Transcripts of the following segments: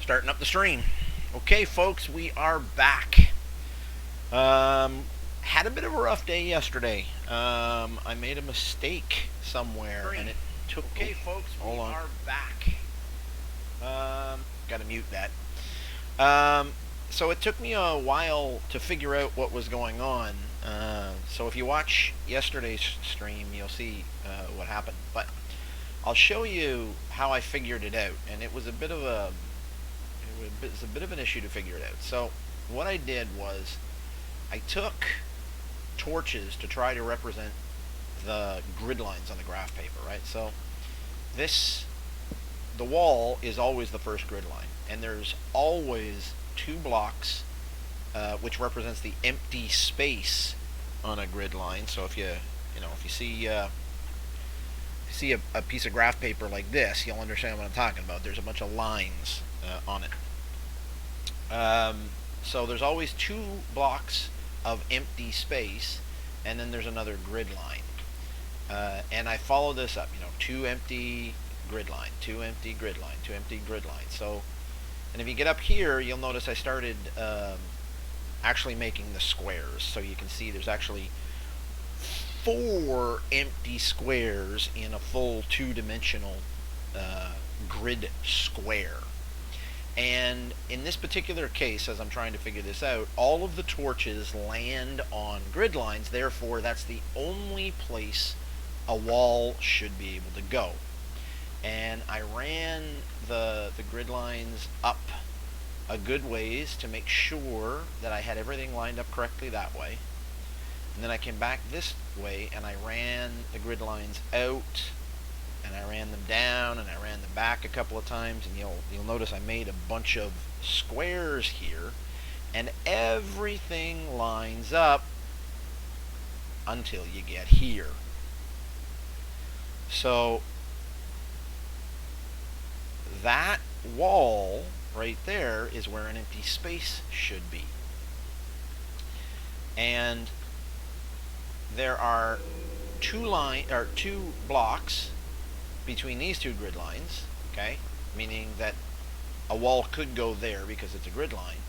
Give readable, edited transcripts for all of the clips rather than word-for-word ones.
Starting up the stream. Okay, folks, we are back. Had a bit of a rough day yesterday. I made a mistake somewhere, and it took. Okay, folks, we are back. Gotta mute that. So it took me a while to figure out what was going on. So if you watch yesterday's stream, you'll see what happened. But I'll show you how I figured it out, and it was a bit of an issue to figure it out. So what I did was I took torches to try to represent the grid lines on the graph paper, right? So the wall is always the first grid line, and there's always two blocks, which represents the empty space on a grid line. So if you see a piece of graph paper like this, you'll understand what I'm talking about. There's a bunch of lines on it. So there's always two blocks of empty space, and then there's another grid line. And I follow this up, two empty grid line, two empty grid line, two empty grid line. So, and if you get up here, you'll notice I started actually making the squares. So you can see there's actually 4 empty squares in a full two-dimensional grid square. And in this particular case, as I'm trying to figure this out, all of the torches land on grid lines. Therefore, that's the only place a wall should be able to go. And I ran the grid lines up a good ways to make sure that I had everything lined up correctly that way. And then I came back this way and I ran the grid lines out, and I ran them down, and I ran them back a couple of times, and you'll notice I made a bunch of squares here, and everything lines up until you get here. So that wall right there is where an empty space should be. And there are two blocks between these two grid lines, okay? Meaning that a wall could go there because it's a grid line.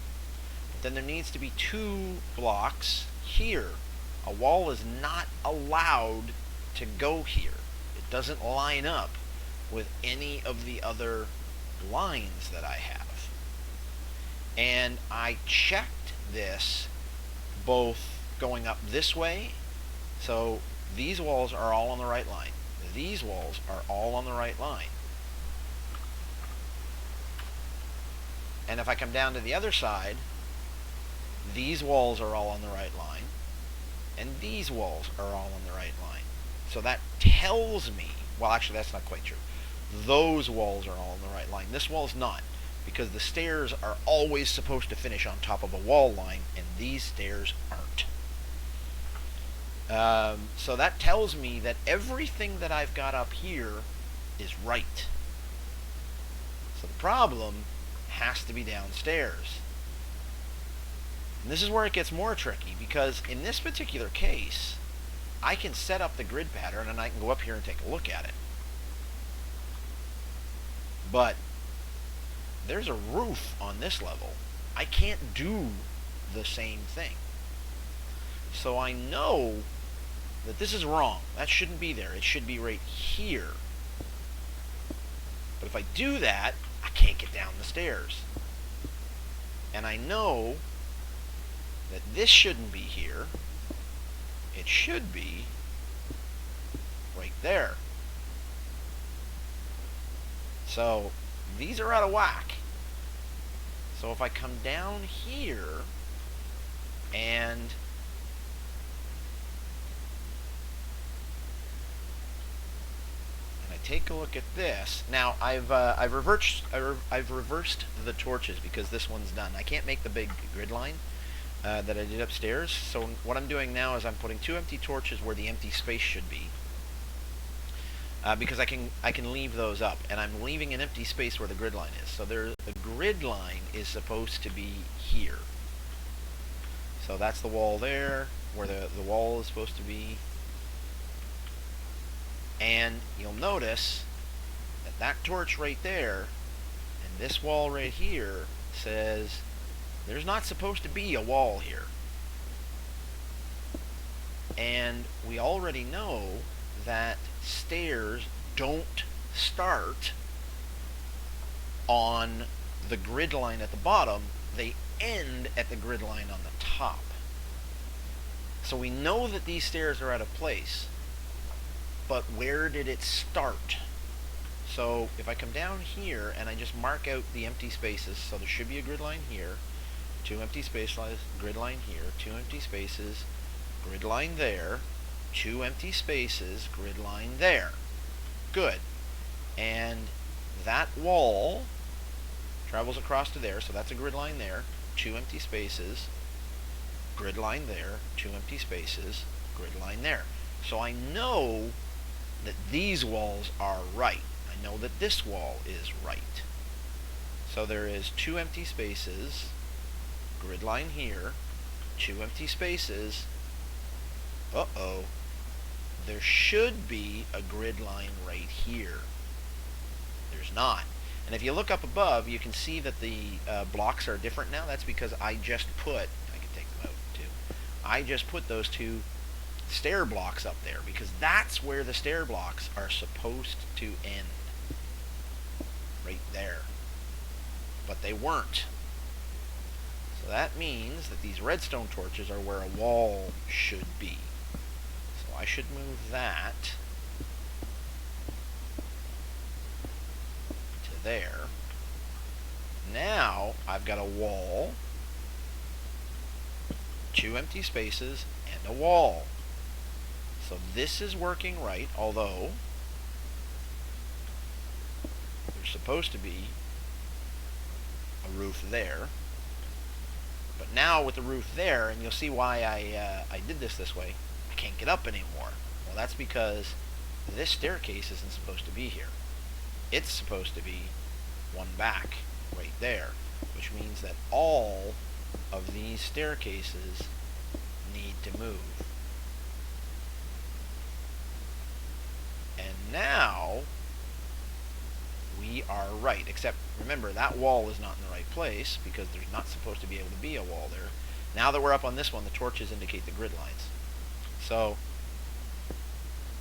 But then there needs to be 2 blocks here. A wall is not allowed to go here. It doesn't line up with any of the other lines that I have. And I checked this both going up this way, so these walls are all on the right line. These walls are all on the right line. And if I come down to the other side, these walls are all on the right line, and these walls are all on the right line. So that tells me, well, actually that's not quite true. Those walls are all on the right line. This wall's not, because the stairs are always supposed to finish on top of a wall line, and these stairs aren't. So that tells me that everything that I've got up here is right. So the problem has to be downstairs. And this is where it gets more tricky, because in this particular case, I can set up the grid pattern and I can go up here and take a look at it. But there's a roof on this level. I can't do the same thing. So I know that this is wrong. That shouldn't be there. It should be right here. But if I do that, I can't get down the stairs. And I know that this shouldn't be here. It should be right there. So these are out of whack. So if I come down here and take a look at this. Now I've reversed the torches because this one's done. I can't make the big grid line that I did upstairs. So what I'm doing now is I'm putting 2 empty torches where the empty space should be, because I can leave those up, and I'm leaving an empty space where the grid line is. So the grid line is supposed to be here. So that's the wall there, where the wall is supposed to be. And you'll notice that torch right there and this wall right here says there's not supposed to be a wall here. And we already know that stairs don't start on the grid line at the bottom, they end at the grid line on the top. So we know that these stairs are out of place, but where did it start? So if I come down here and I just mark out the empty spaces, so there should be a grid line here, 2 empty spaces, grid line here, 2 empty spaces, grid line there, 2 empty spaces, grid line there. Good. And that wall travels across to there, so that's a grid line there, 2 empty spaces, grid line there, 2 empty spaces, grid line there. So I know that these walls are right. I know that this wall is right. So there is 2 empty spaces, grid line here, 2 empty spaces. Uh-oh. There should be a grid line right here. There's not. And if you look up above, you can see that the blocks are different now. That's because I just put, I can take them out too, I just put those 2 stair blocks up there because that's where the stair blocks are supposed to end. Right there. But they weren't. So that means that these redstone torches are where a wall should be. So I should move that to there. Now I've got a wall, 2 empty spaces, and a wall. So this is working right, although there's supposed to be a roof there. But now with the roof there, and you'll see why I did this way, I can't get up anymore. Well, that's because this staircase isn't supposed to be here. It's supposed to be one back right there, which means that all of these staircases need to move. And now we are right, except remember that wall is not in the right place because there's not supposed to be able to be a wall there. Now that we're up on this one, the torches indicate the grid lines. So,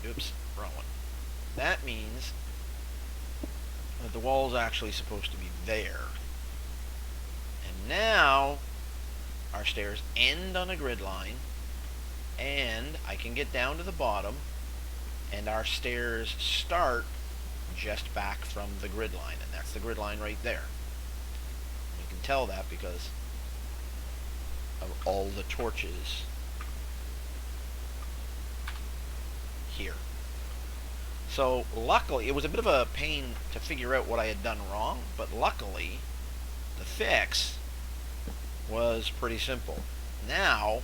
oops, wrong one. That means that the wall is actually supposed to be there. And now our stairs end on a grid line, and I can get down to the bottom, and our stairs start just back from the grid line, and that's the grid line right there. You can tell that because of all the torches here. So luckily, it was a bit of a pain to figure out what I had done wrong, but luckily the fix was pretty simple. Now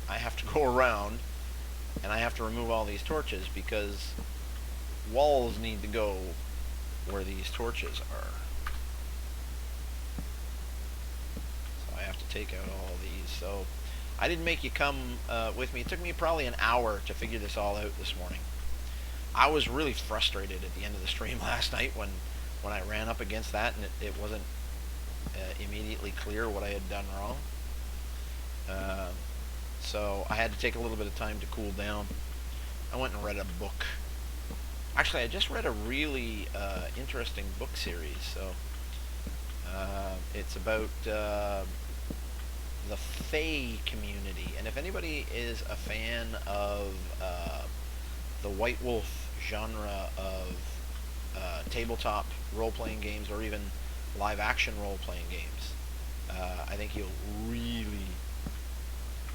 I have to go around and I have to remove all these torches because walls need to go where these torches are. So I have to take out all these. So I didn't make you come with me. It took me probably an hour to figure this all out this morning. I was really frustrated at the end of the stream last night when I ran up against that and it wasn't immediately clear what I had done wrong. So I had to take a little bit of time to cool down. I went and read a book. Actually, I just read a really interesting book series. So it's about the Fae community, and if anybody is a fan of the White Wolf genre of tabletop role-playing games or even live-action role-playing games, I think you'll really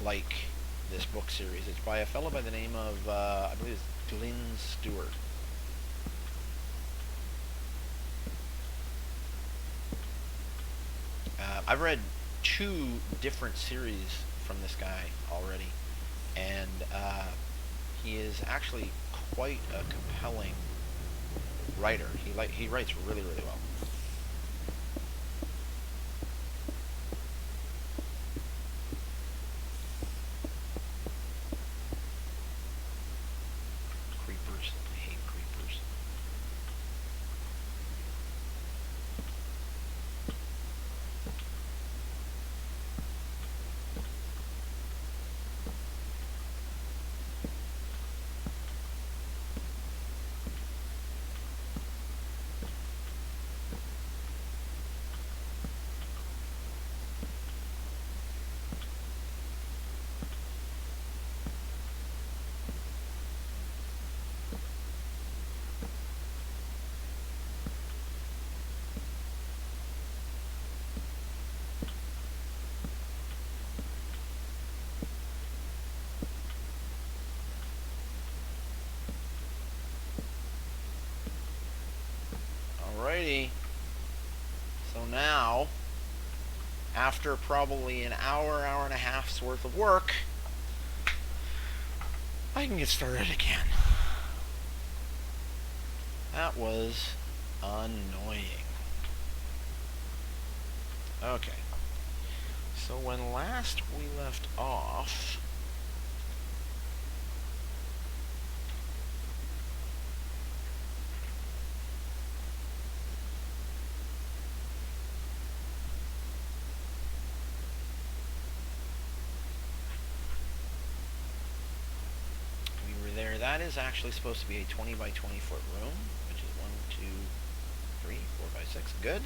like this book series. It's by a fellow by the name of, I believe it's Glyn Stewart. I've read 2 different series from this guy already, and he is actually quite a compelling writer. He writes really, really well. Creepers. I hate creepers. after probably an hour, hour and a half's worth of work, I can get started again. That was annoying. Okay. So when last we left off, that is actually supposed to be a 20 by 20 foot room, which is 1, 2, 3, 4, 5, 6. Good.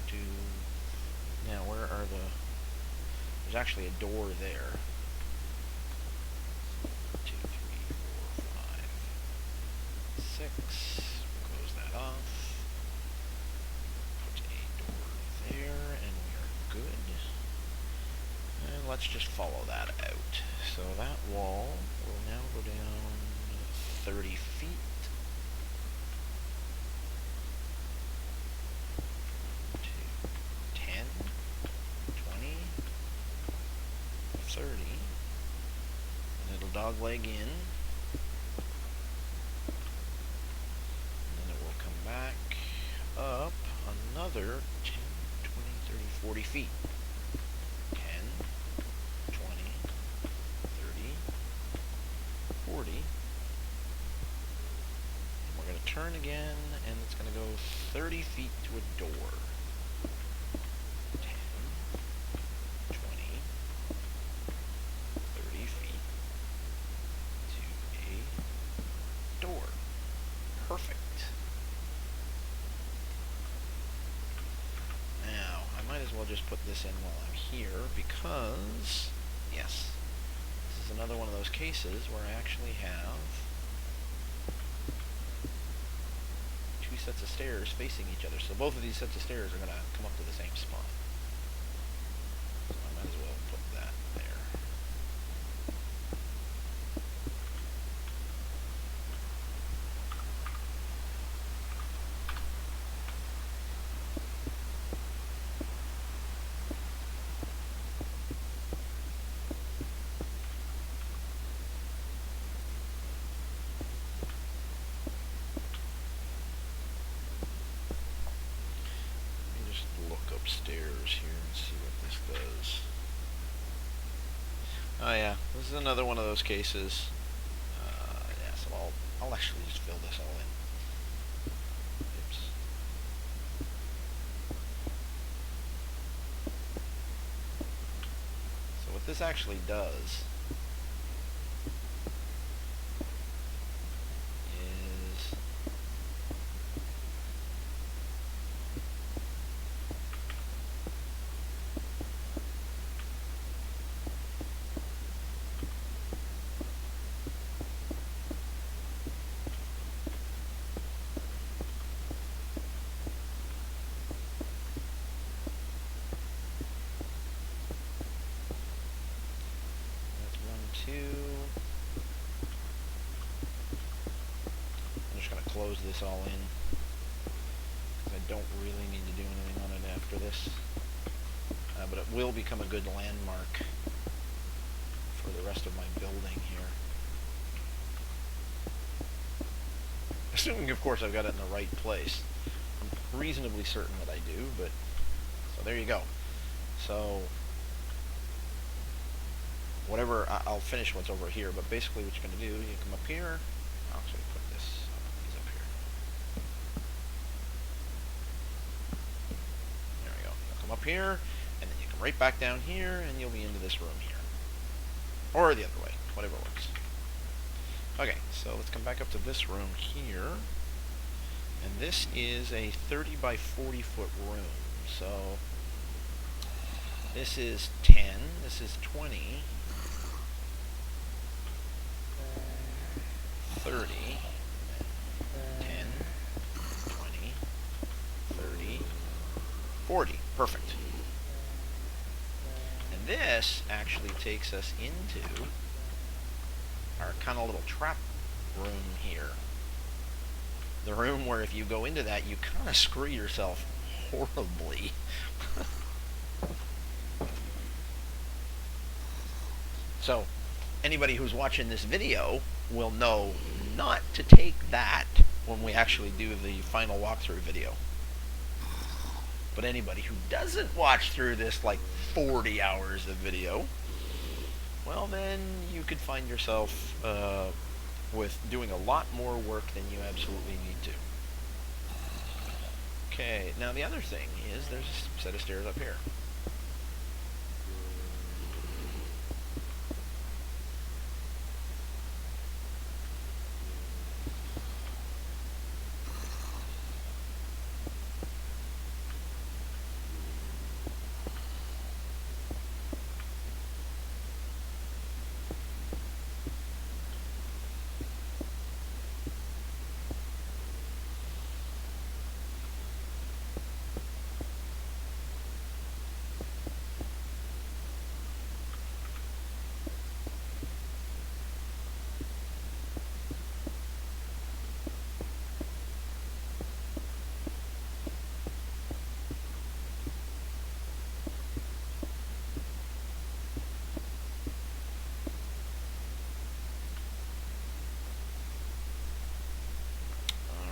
2. Now, where are the... There's actually a door there. 2, 3, 4, 5, 6. Close that off. Put a door there, and we are good. And let's just follow that out. So that wall will now go down 30 feet. To 10, 20, 30. And it'll dogleg in. And then it will come back up another 10, 20, 30, 40 feet. 10, 20, 30, 40. Turn again, and it's going to go 30 feet to a door. 10, 20, 30 feet to a door. Perfect. Now, I might as well just put this in while I'm here, because, yes, this is another one of those cases where I actually have sets of stairs facing each other, so both of these sets of stairs are going to come up to the same spot. So I might as well put that there. Upstairs here and see what this does. Oh yeah, this is another one of those cases. Yeah, so I'll actually just fill this all in. Oops. So what this actually does I'm just going to close this all in, because I don't really need to do anything on it after this. But it will become a good landmark for the rest of my building here. Assuming, of course, I've got it in the right place. I'm reasonably certain that I do, but... So there you go. So... whatever, I'll finish what's over here, but basically what you're going to do, you come up here, I'll actually put these up here. There we go. You'll come up here, and then you come right back down here, and you'll be into this room here. Or the other way, whatever works. Okay, so let's come back up to this room here, and this is a 30 by 40 foot room, so this is 10, this is 20, 30, 10, 20, 30, 40. Perfect. And this actually takes us into our kind of little trap room here. The room where if you go into that, you kind of screw yourself horribly. So anybody who's watching this video will know not to take that when we actually do the final walkthrough video. But anybody who doesn't watch through this like 40 hours of video, well then you could find yourself with doing a lot more work than you absolutely need to. Okay, now the other thing is there's a set of stairs up here.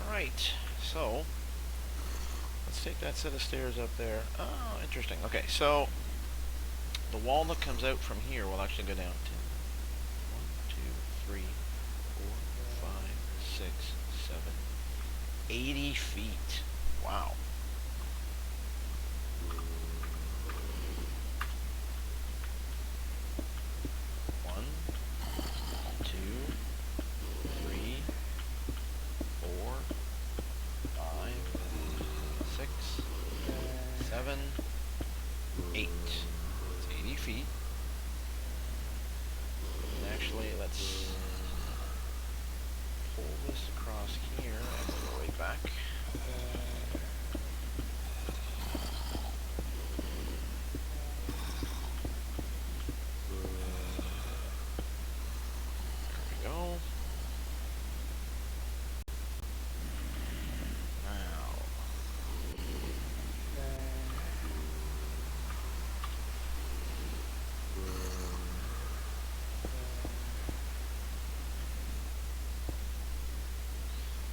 Alright, so let's take that set of stairs up there. Oh, interesting. Okay, so the wall that comes out from here will actually go down to 1, 2, 3, 4, 5, 6, 7, 80 feet. Wow. One, 2, 3, 4, 5, 6, 7, 8. It's 80 feet. And actually, let's pull this across here and go right back. There we go. Now,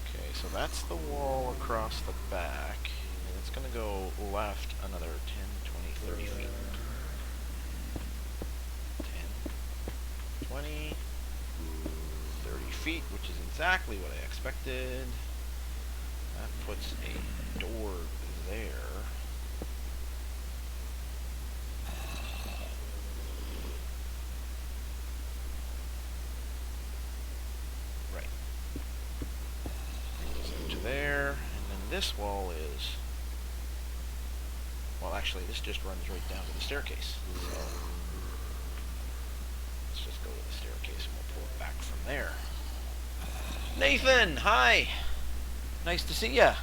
okay, so that's the wall across the back, and it's going to go left another 10, 20, 30 feet. 10, 20, 30 feet, which is exactly what I expected. That puts a door there. Right. Goes out to there, and then this wall is, well actually this just runs right down to the staircase. So let's just go to the staircase and we'll pull it back from there. Nathan, hi! Nice to see ya.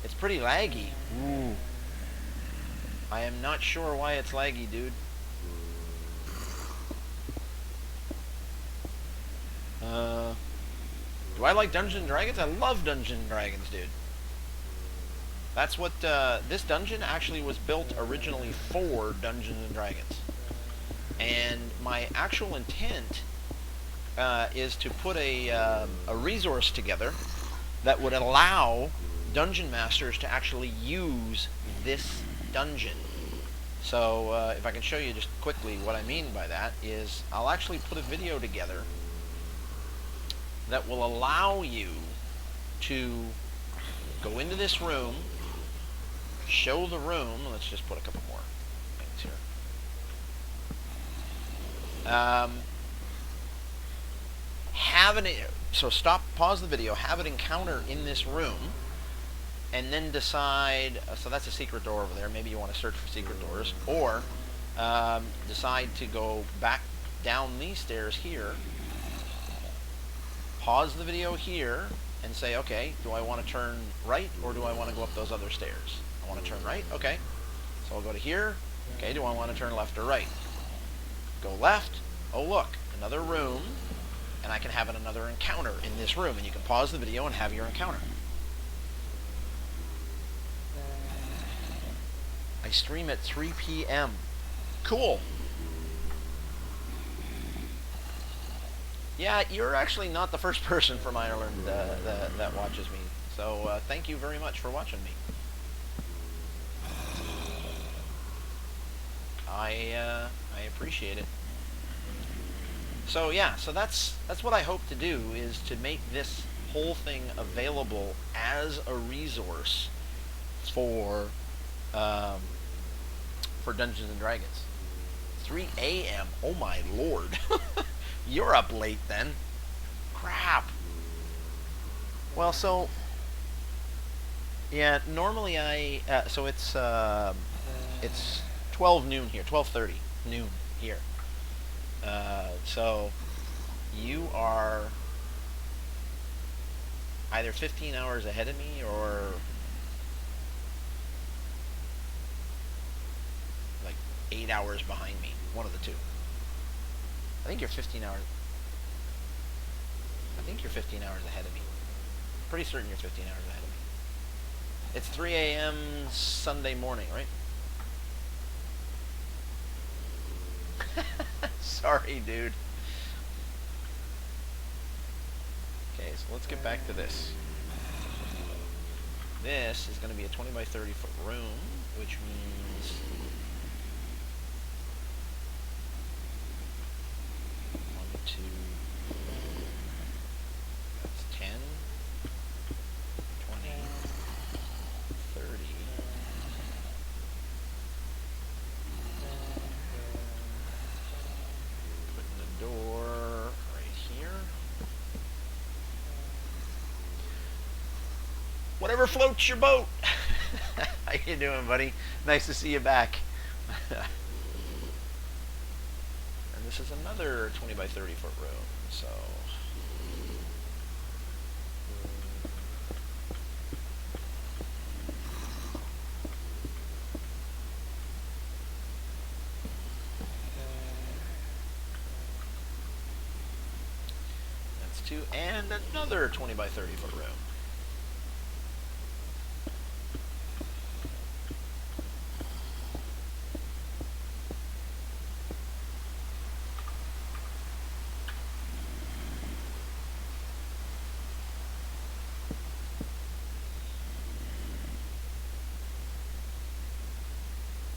It's pretty laggy. Ooh. I am not sure why it's laggy, dude. Do I like Dungeons & Dragons? I love Dungeons & Dragons, dude. That's what, this dungeon actually was built originally for Dungeons & Dragons. And my actual intent is to put a resource together that would allow dungeon masters to actually use this dungeon. So if I can show you just quickly what I mean by that is I'll actually put a video together that will allow you to go into this room, show the room. Let's just put a couple more things here. So stop, pause the video, have it encounter in this room, and then decide, so that's a secret door over there, maybe you want to search for secret doors, or decide to go back down these stairs here, pause the video here, and say, okay, do I want to turn right, or do I want to go up those other stairs? I want to turn right, okay, so I'll go to here, okay, do I want to turn left or right? Go left, oh look, another room, and I can have another encounter in this room, and you can pause the video and have your encounter. I stream at 3 p.m. Cool. Yeah, you're actually not the first person from Ireland that watches me. So thank you very much for watching me. I appreciate it. So yeah, so that's what I hope to do, is to make this whole thing available as a resource for um, for Dungeons and Dragons. 3 a.m. Oh my lord. You're up late then. Crap. Well, so yeah, normally so it's 12 noon here, 12:30 noon here. So you are either 15 hours ahead of me or like 8 hours behind me. One of the two. I think you're 15 hours. I think you're 15 hours ahead of me. Pretty certain you're 15 hours ahead of me. It's 3 a.m. Sunday morning, right? Sorry, dude. Okay, so let's get back to this. This is going to be a 20 by 30 foot room, which means 1, 2, that's 10, 20, 30. Putting the door right here. Whatever floats your boat. How you doing, buddy? Nice to see you back. And this is another 20 by 30 foot room, so that's 2, and another 20 by 30 foot room.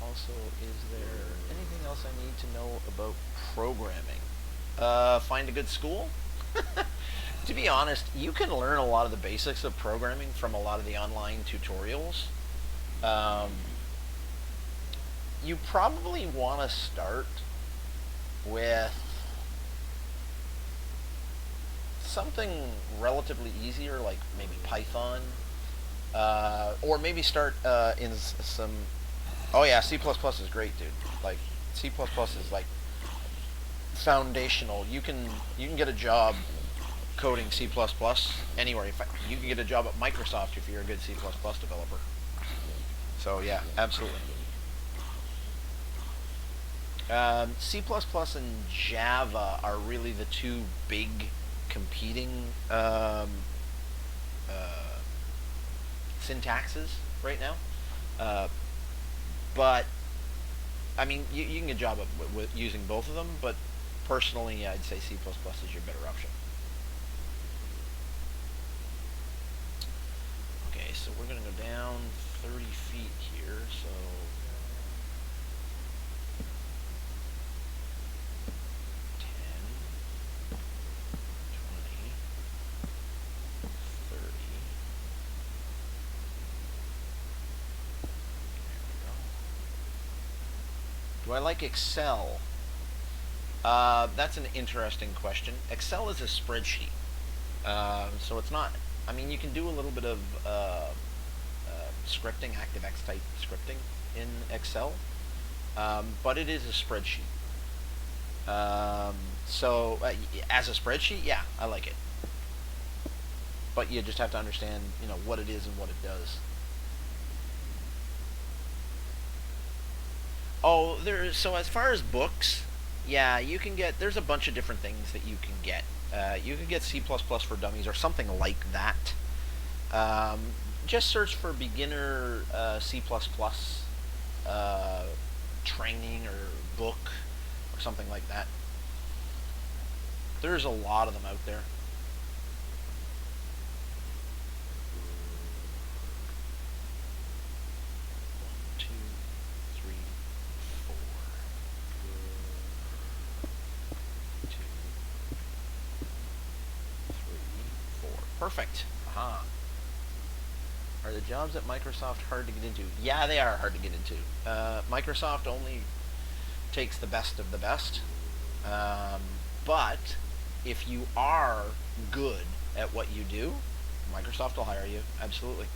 Also, is there anything else I need to know about programming? Find a good school? To be honest, you can learn a lot of the basics of programming from a lot of the online tutorials. Um, you probably want to start with something relatively easier, like maybe Python, or maybe start in some. Oh yeah, C++ is great, dude. Like C++ is like foundational. You can get a job coding C++ anywhere. In fact, you can get a job at Microsoft if you're a good C++ developer. So yeah, absolutely. C++ and Java are really the two big competing uh, syntaxes right now. Uh, but I mean, you can get a job with using both of them, but personally, I'd say C++ is your better option. Okay, so we're going to go down 30 feet here, so 10, 20, 30. There we go. Do I like Excel? That's an interesting question. Excel is a spreadsheet. So it's not, I mean, you can do a little bit of scripting, ActiveX type scripting in Excel, but it is a spreadsheet. So as a spreadsheet, yeah, I like it. But you just have to understand, what it is and what it does. Oh, so as far as books, yeah, you can get, there's a bunch of different things that you can get. You can get C++ for Dummies or something like that. Just search for beginner C++ training or book or something like that. There's a lot of them out there. One, two, three, four. Two, three, four. Perfect. Aha. Are the jobs at Microsoft hard to get into? Yeah, they are hard to get into. Microsoft only takes the best of the best. But if you are good at what you do, Microsoft will hire you. Absolutely.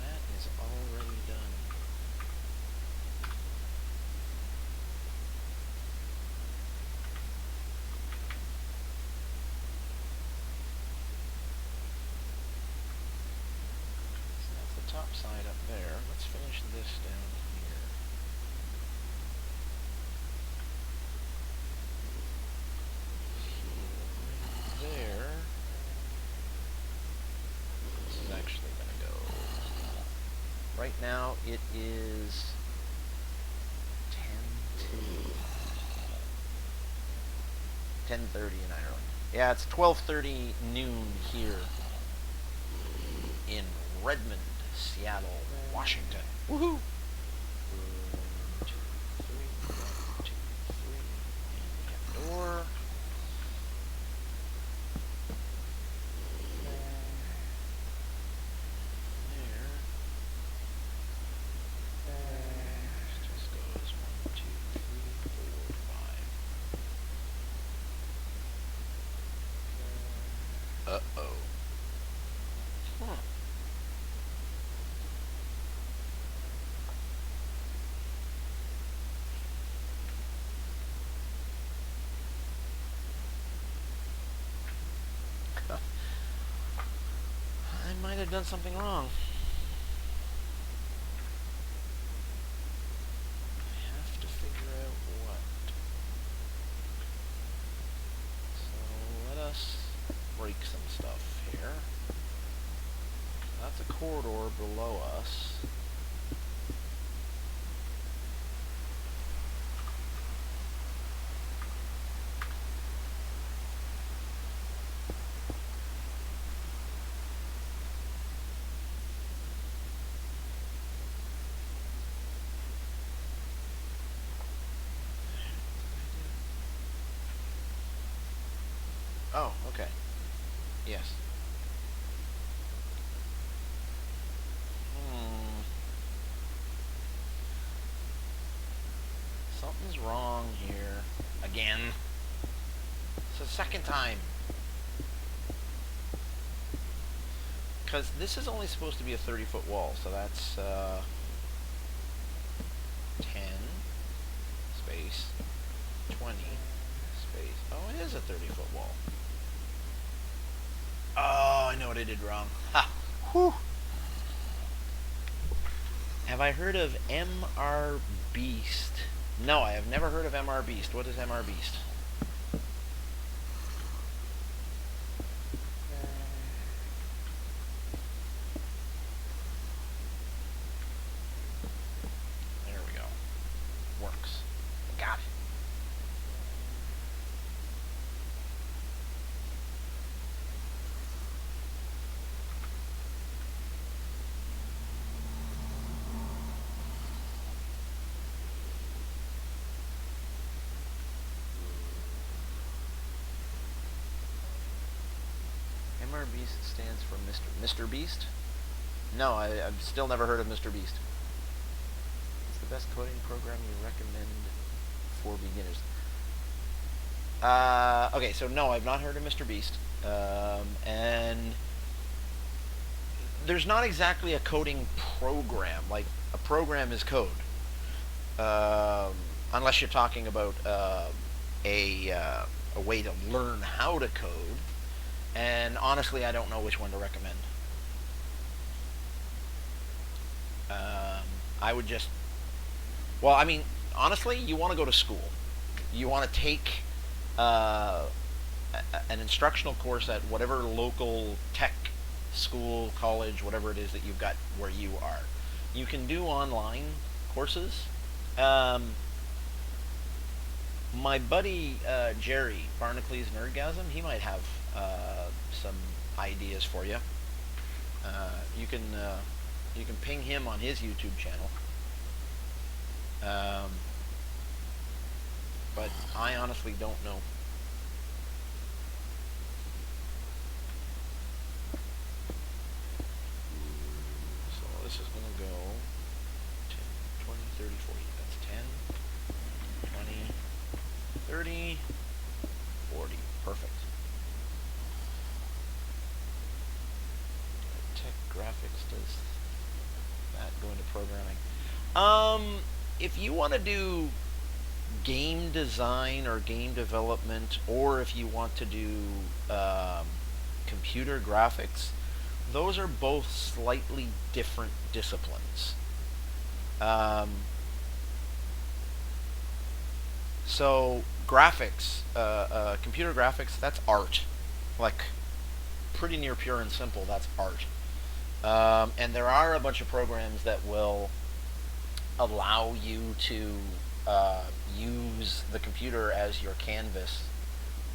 That is already done. So that's the top side up there. Let's finish this down here. There. This is actually going to go. Right now it is 10:30 in Ireland. Yeah, it's 12:30 noon here in Redmond, Seattle, Washington. Woohoo! 1, 2, 3, 1, 2, 3, and we have a door. Just goes 1, 2, 3, 4, 5. Uh-oh. Huh. I might have done something wrong. I have to figure out what. So let us break some stuff here. That's a corridor below us. Oh, okay. Yes. Something's wrong here. Again. It's the second time. Because this is only supposed to be a 30-foot wall, so that's 10 space 20 space. Oh, it is a 30-foot wall. Oh, I know what I did wrong. Ha! Whew! Have I heard of MR Beast? No, I have never heard of MR Beast. What is MR Beast? There we go. Works. Got it. MR Beast stands for Mr. Beast? No, I've still never heard of Mr. Beast. It's the best coding program you recommend for beginners. Okay, so no, I've not heard of Mr. Beast. And there's not exactly a coding program. Like, a program is code. Unless you're talking about a way to learn how to code. And honestly, I don't know which one to recommend. I would just, well, I mean, honestly, you want to go to school. You want to take an instructional course at whatever local tech school, college, whatever it is that you've got where you are. You can do online courses. My buddy Jerry Barnacles Nerdgasm, he might have some ideas for you. You can ping him on his YouTube channel. But I honestly don't know. So this is going to go 10, 20, 30, 40. That's 10, 20, 30, 40. Perfect. Tech graphics, does that go into programming? If you want to do game design or game development, or if you want to do computer graphics, those are both slightly different disciplines. So graphics, computer graphics, that's art. Like, pretty near pure and simple, that's art. And there are a bunch of programs that will allow you to use the computer as your canvas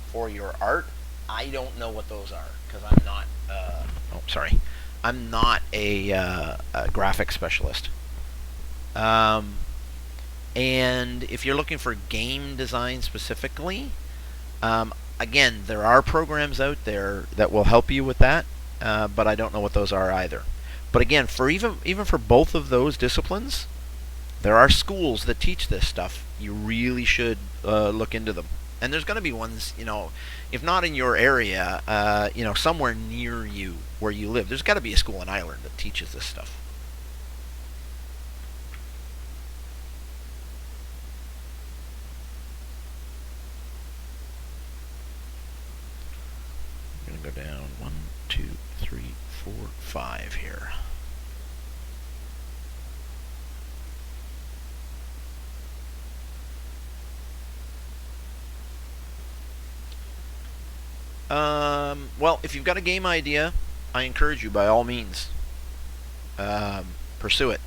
for your art. I don't know what those are because I'm not. I'm not a graphic specialist. And if you're looking for game design specifically, again, there are programs out there that will help you with that, but I don't know what those are either. But again, for even for both of those disciplines, there are schools that teach this stuff. You really should look into them. And there's going to be ones, if not in your area, somewhere near you where you live. There's got to be a school in Ireland that teaches this stuff. I'm going to go down 1, 2, 3, 4, 5 here. Well, if you've got a game idea, I encourage you by all means pursue it.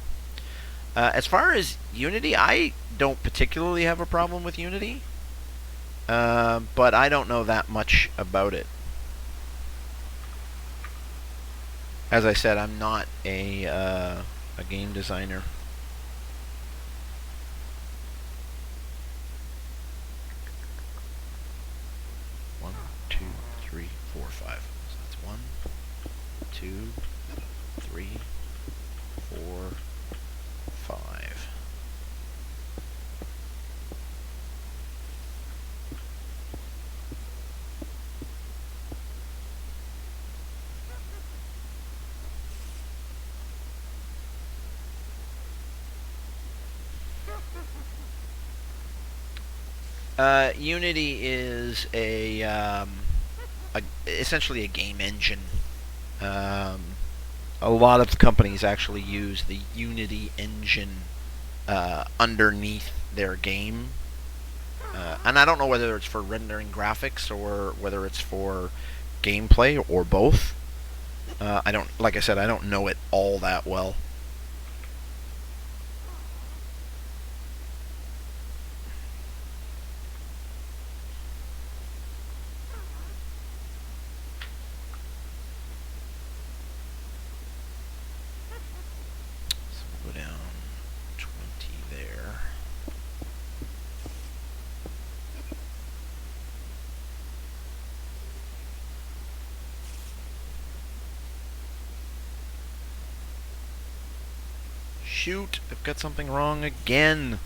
As far as Unity, I don't particularly have a problem with Unity, but I don't know that much about it. As I said, I'm not a game designer. One, two, three, four, five. So that's 1, 2, 3, 4, 5. Unity is essentially a game engine. A lot of companies actually use the Unity engine underneath their game. And I don't know whether it's for rendering graphics or whether it's for gameplay or both. Like I said, I don't know it all that well. So we'll go down 20 there. Shoot, I've got something wrong again.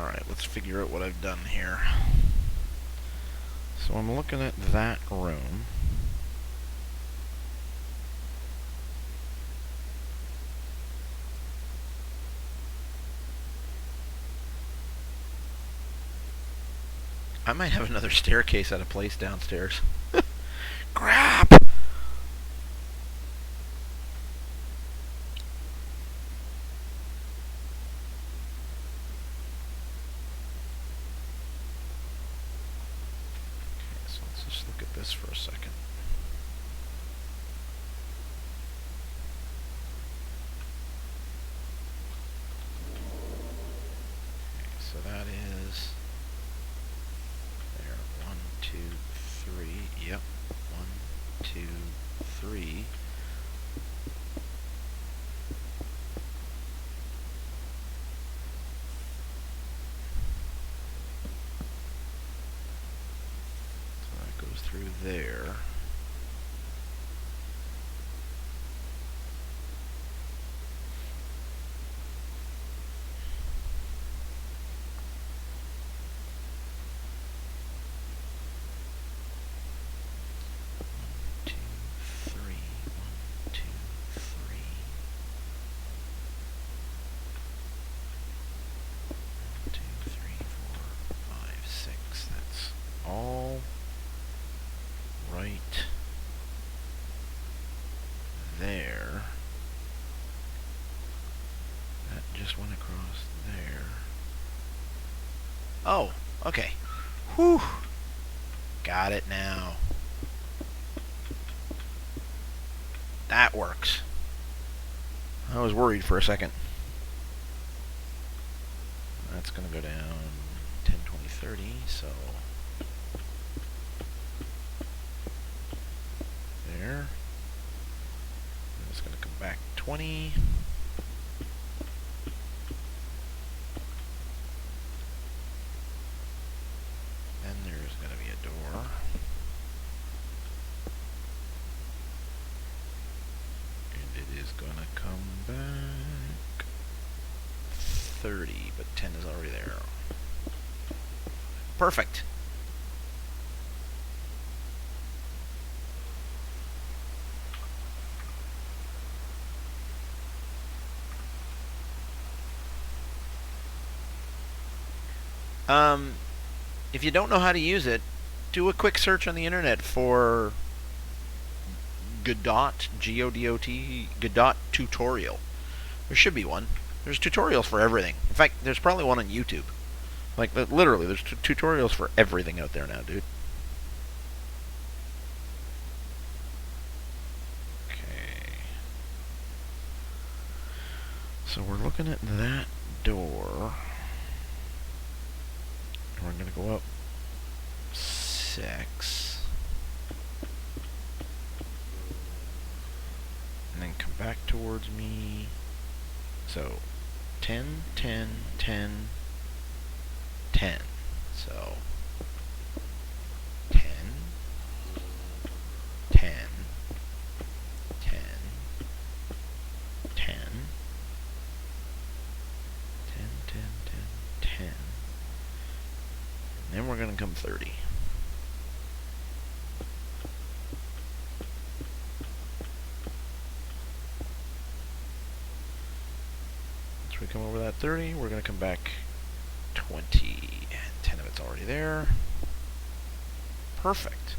Alright, let's figure out what I've done here. So I'm looking at that room. I might have another staircase out of place downstairs. Crap! Look at this for a second. Okay, so that is there. 1, 2, 3. Yep. 1, 2, 3. Through there. There. That just went across there. Oh, okay. Whew. Got it now. That works. I was worried for a second. That's going to go down 10, 20, 30, so... there. It's going to come back 20. Then there's going to be a door. And it is going to come back 30, but 10 is already there. Perfect. If you don't know how to use it, do a quick search on the internet for Godot, G-O-D-O-T, Godot tutorial. There should be one. There's tutorials for everything. In fact, there's probably one on YouTube. Like, literally, there's tutorials for everything out there now, dude. Okay. So we're looking at that door. We're going to go up 6. And then come back towards me. So, 10, 10, 10, 10. So, 10, 10, 10, 10, 10, 10, 10, 10. Then we're going to come 30. Once we come over that 30, we're going to come back 20. And 10 of it's already there. Perfect.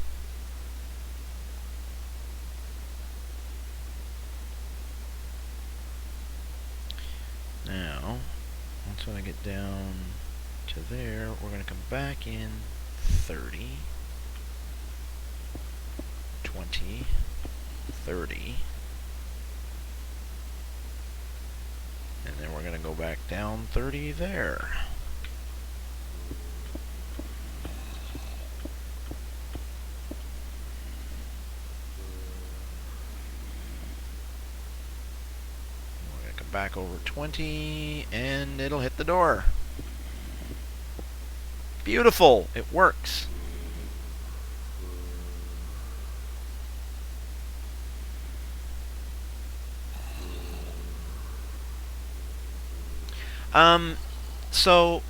Now, once I get down to there, we're going to come back in 30, 20, 30, and then we're going to go back down 30 there. We're going to come back over 20, and it'll hit the door. Beautiful! It works. So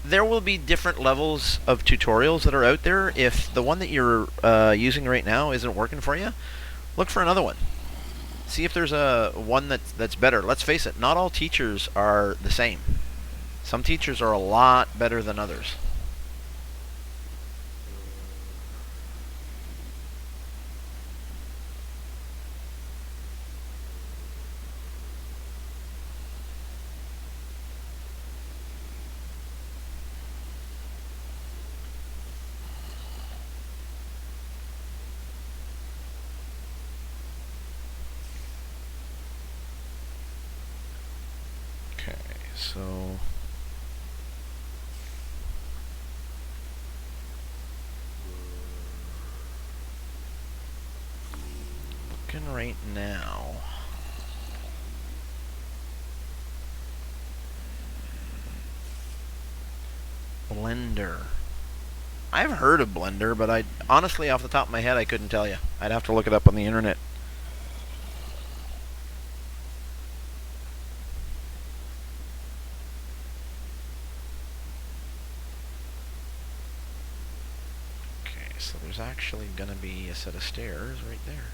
there will be different levels of tutorials that are out there. If the one that you're using right now isn't working for you, look for another one. See if there's a one that's better. Let's face it, not all teachers are the same. Some teachers are a lot better than others. Okay, so looking right now. Blender. I've heard of Blender, but I honestly, off the top of my head, I couldn't tell you. I'd have to look it up on the internet. Okay, so there's actually going to be a set of stairs right there.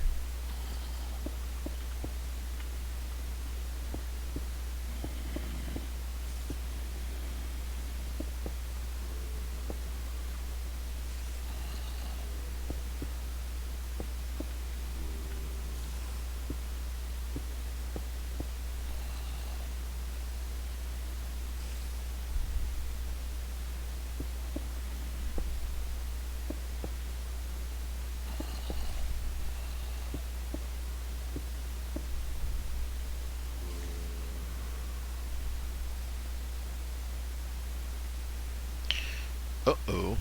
Uh-oh.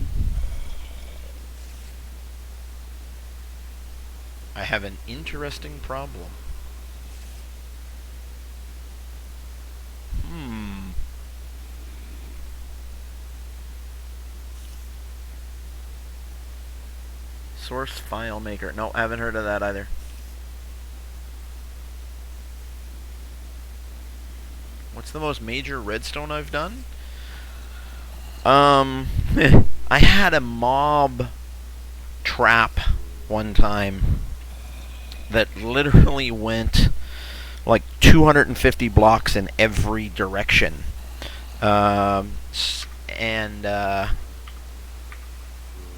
I have an interesting problem. Source file maker. No, I haven't heard of that either. What's the most major redstone I've done? I had a mob trap one time that literally went like 250 blocks in every direction. And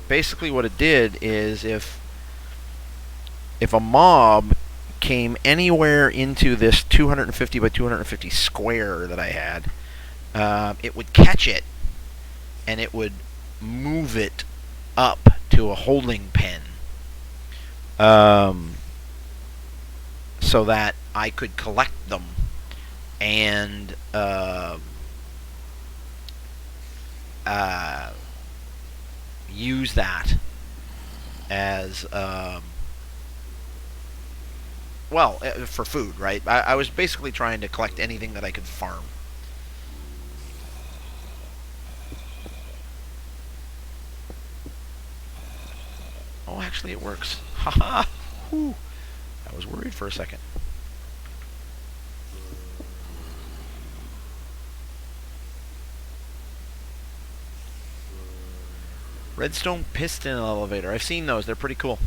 basically what it did is if a mob came anywhere into this 250 by 250 square that I had, it would catch it and it would move it up to a holding pen, so that I could collect them and use that as for food, right? I was basically trying to collect anything that I could farm. Oh, actually it works. Haha! Whew. I was worried for a second. Redstone piston elevator. I've seen those. They're pretty cool.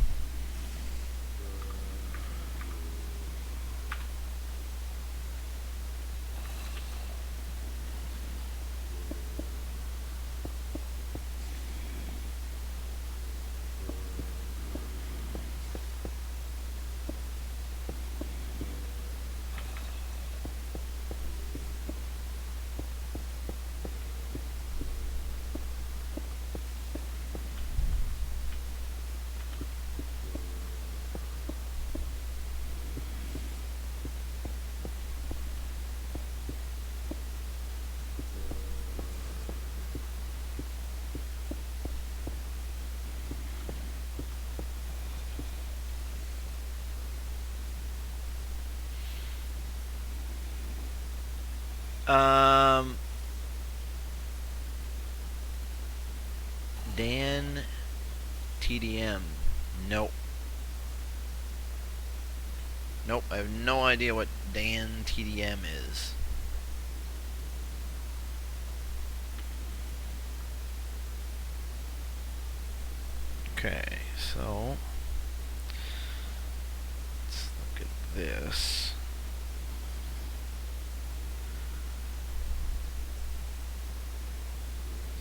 Dan TDM. Nope. Nope, I have no idea what Dan TDM is. Okay, so let's look at this.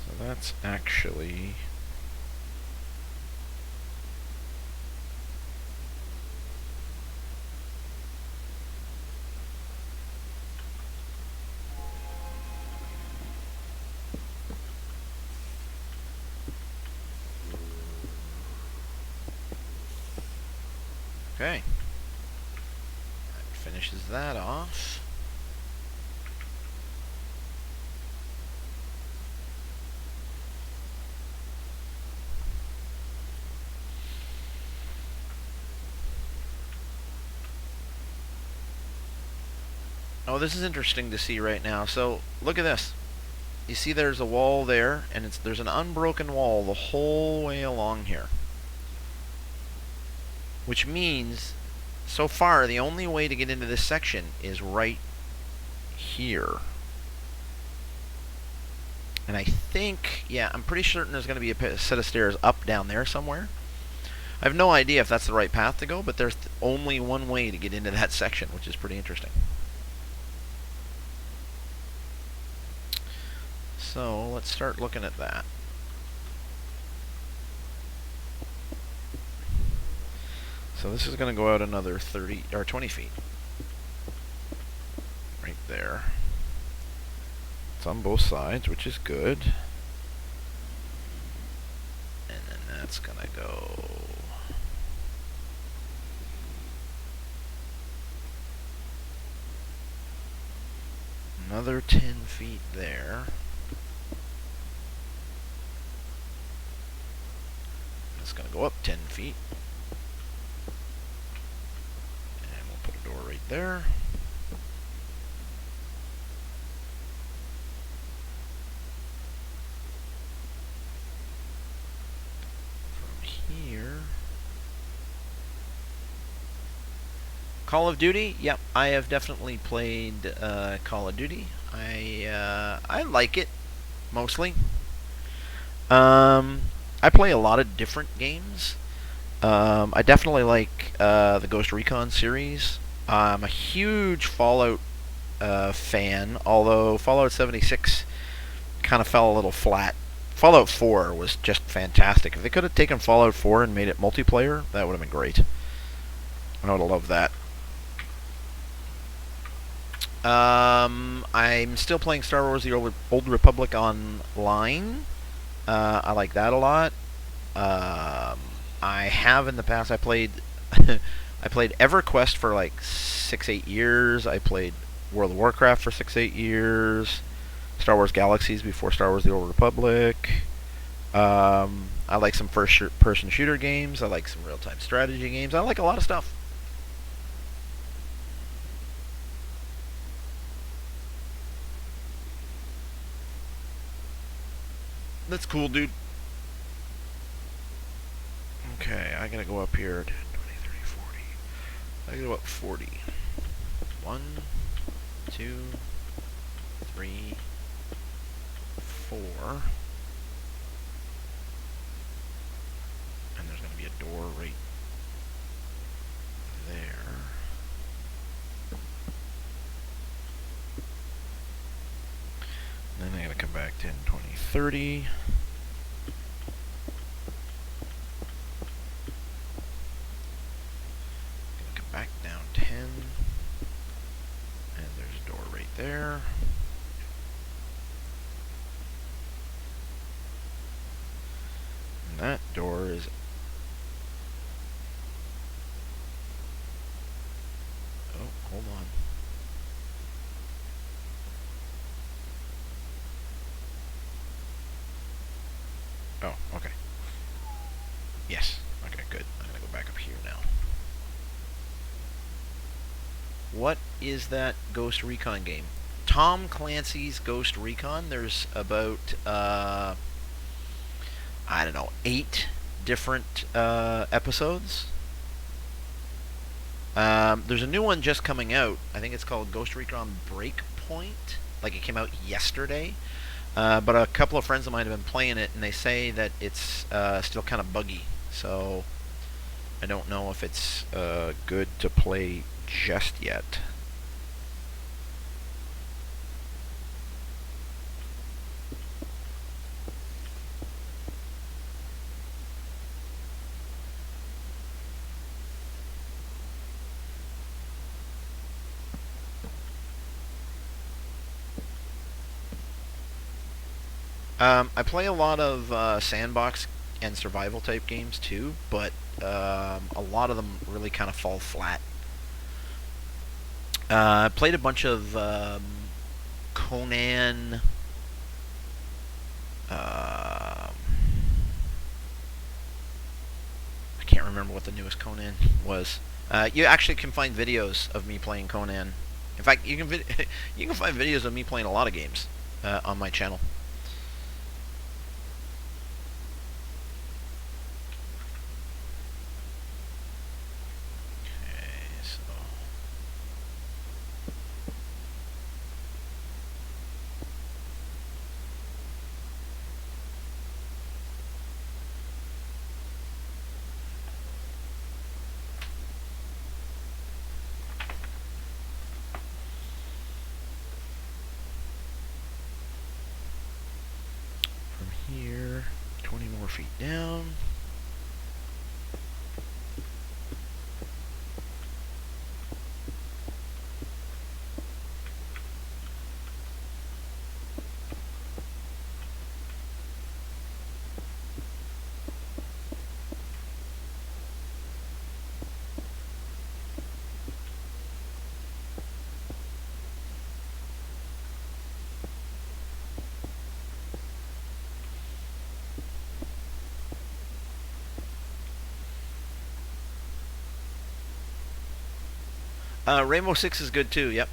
So that's actually okay. That finishes that off. Oh, this is interesting to see right now. So, look at this. You see there's a wall there, and there's an unbroken wall the whole way along here. Which means, so far, the only way to get into this section is right here. And I think, yeah, I'm pretty certain there's going to be a set of stairs up down there somewhere. I have no idea if that's the right path to go, but there's only one way to get into that section, which is pretty interesting. So let's start looking at that. So this is going to go out another 30 or 20 feet. Right there. It's on both sides, which is good. And then that's going to go another 10 feet there. It's going to go up 10 feet. And we'll put a door right there. From here... Call of Duty? Yep, I have definitely played Call of Duty. I like it, mostly. I play a lot of different games. I definitely like the Ghost Recon series. I'm a huge Fallout fan, although Fallout 76 kind of fell a little flat. Fallout 4 was just fantastic. If they could have taken Fallout 4 and made it multiplayer, that would have been great. I would have loved that. I'm still playing Star Wars: The Old Republic online. I like that a lot. I have in the past. I played I played EverQuest for like 6-8 years. I played World of Warcraft for 6-8 years. Star Wars Galaxies before Star Wars: The Old Republic. I like some first-person shooter games. I like some real-time strategy games. I like a lot of stuff. That's cool, dude. Okay, I gotta go up here. 10, 20, 30, 40. I gotta go up 40. 1, 2, 3, 4. And there's gonna be a door right there. And then I gotta come back 10, 20, 30. Back down 10, and there's a door right there. And that door is... Oh, hold on. Oh, okay. Yes. Okay, good. I'm gonna go back up here now. What is that Ghost Recon game? Tom Clancy's Ghost Recon. There's about, I don't know, 8 different episodes. There's a new one just coming out. I think it's called Ghost Recon Breakpoint. Like, it came out yesterday. But a couple of friends of mine have been playing it, and they say that it's still kind of buggy. so I don't know if it's good to play just yet. I play a lot of sandbox and survival type games too, but a lot of them really kind of fall flat. I played a bunch of Conan. I can't remember what the newest Conan was. You actually can find videos of me playing Conan. In fact, you can you can find videos of me playing a lot of games on my channel. Okay, so from here, 20 more feet down. Rainbow Six is good too. Yep,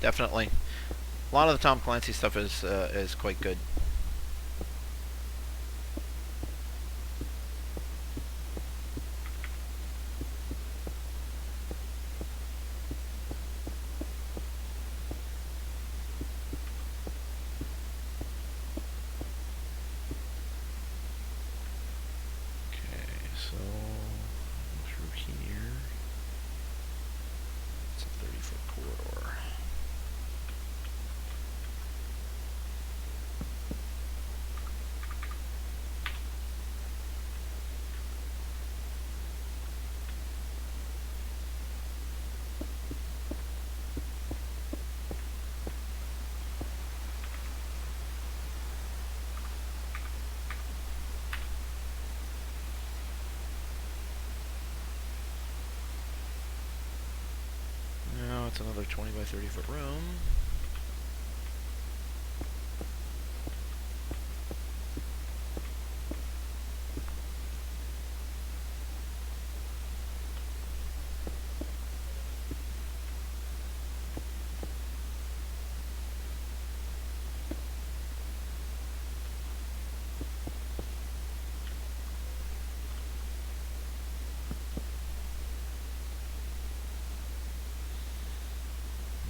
definitely. A lot of the Tom Clancy stuff is quite good. Okay, so through here, it's a 30-foot corridor. Now it's another 20 by 30-foot room.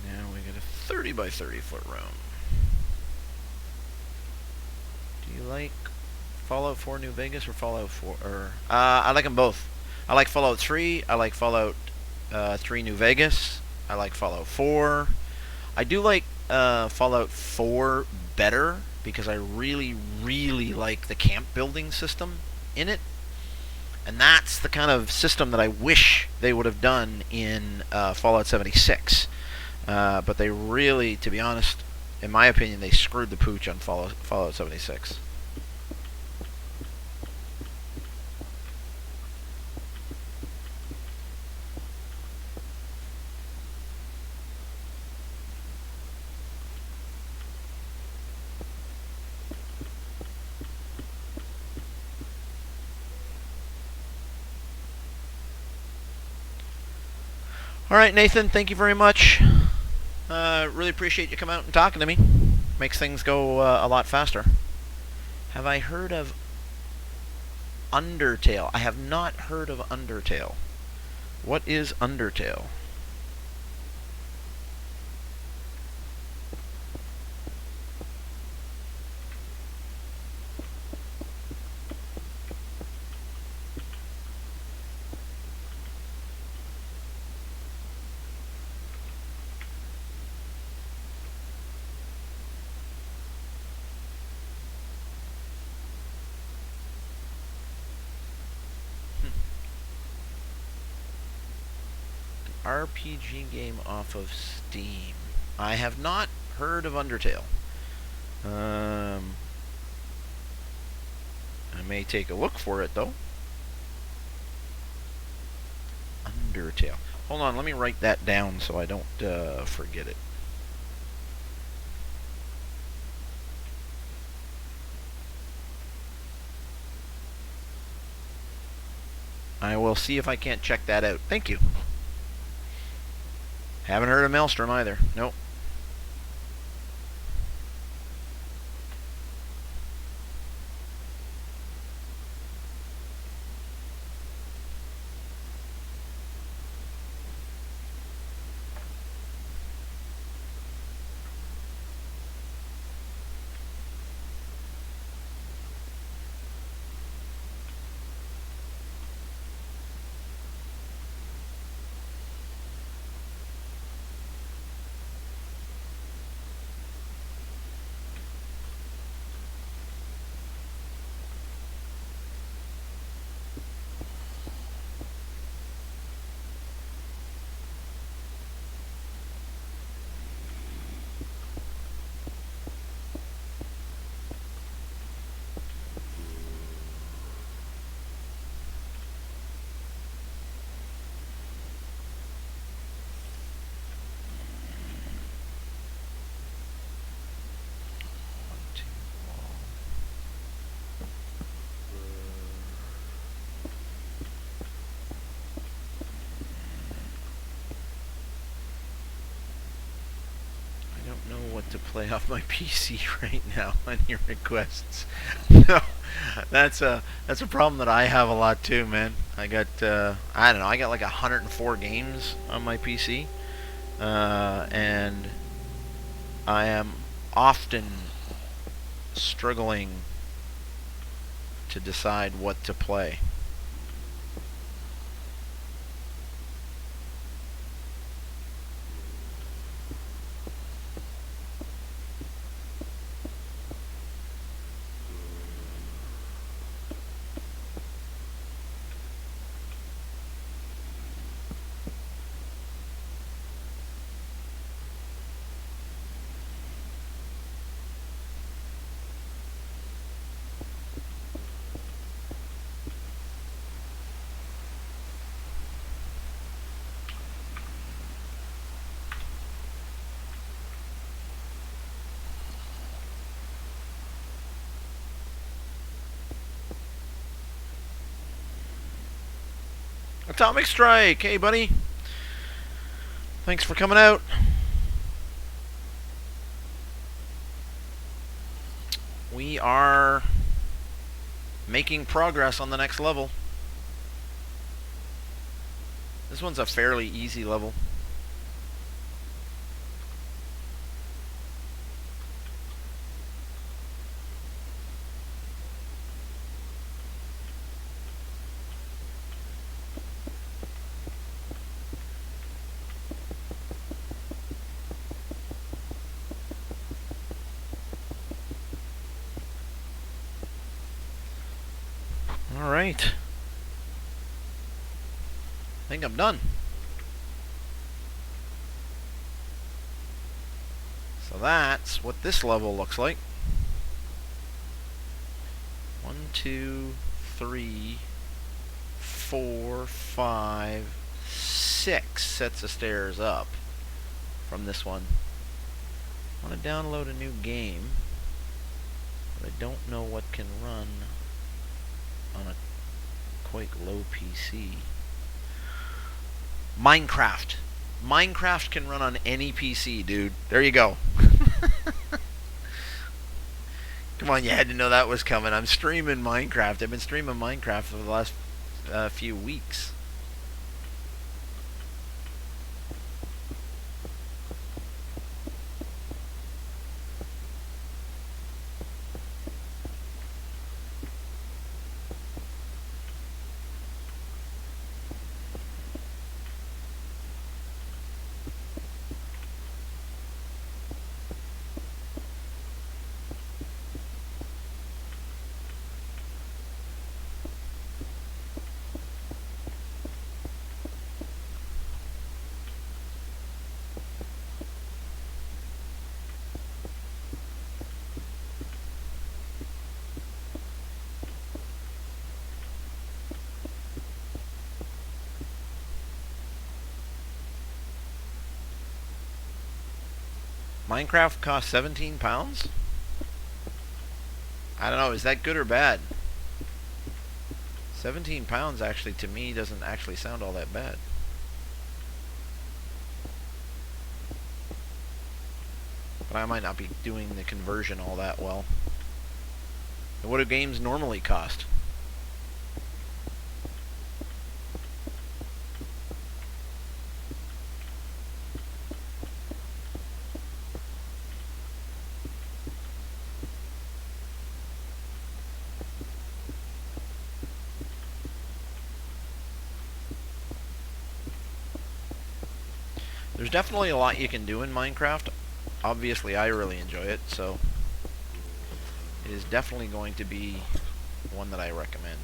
Now we get a 30 by 30-foot room. Do you like Fallout 4 New Vegas or Fallout 4? I like them both. I like Fallout 3. I like Fallout 3 New Vegas. I like Fallout 4. I do like Fallout 4 better because I really, really like the camp building system in it. And that's the kind of system that I wish they would have done in Fallout 76. But they really, to be honest, in my opinion, they screwed the pooch on Fallout 76. All right, Nathan, thank you very much. Really appreciate you coming out and talking to me. Makes things go a lot faster. Have I heard of Undertale? I have not heard of Undertale. What is Undertale? RPG game off of Steam. I have not heard of Undertale. I may take a look for it, though. Undertale. Hold on, let me write that down so I don't forget it. I will see if I can't check that out. Thank you. Haven't heard of Maelstrom either. Nope. Know what to play off my PC right now on your requests. No, that's a problem that I have a lot too, man. I got I don't know, I got like 104 games on my PC, and I am often struggling to decide what to play. Atomic Strike! Hey, buddy. Thanks for coming out. We are making progress on the next level. This one's a fairly easy level. Alright. I think I'm done. So that's what this level looks like. 1, 2, 3, 4, 5, 6 sets of stairs up from this one. I want to download a new game, but I don't know what can run on a quite low PC. Minecraft. Minecraft can run on any PC, dude. There you go. Come on, you had to know that was coming. I'm streaming Minecraft. I've been streaming Minecraft for the last few weeks. Minecraft costs 17 pounds? I don't know, is that good or bad? 17 pounds actually, to me, doesn't actually sound all that bad. But I might not be doing the conversion all that well. And what do games normally cost? There's definitely a lot you can do in Minecraft. Obviously, I really enjoy it, so it is definitely going to be one that I recommend.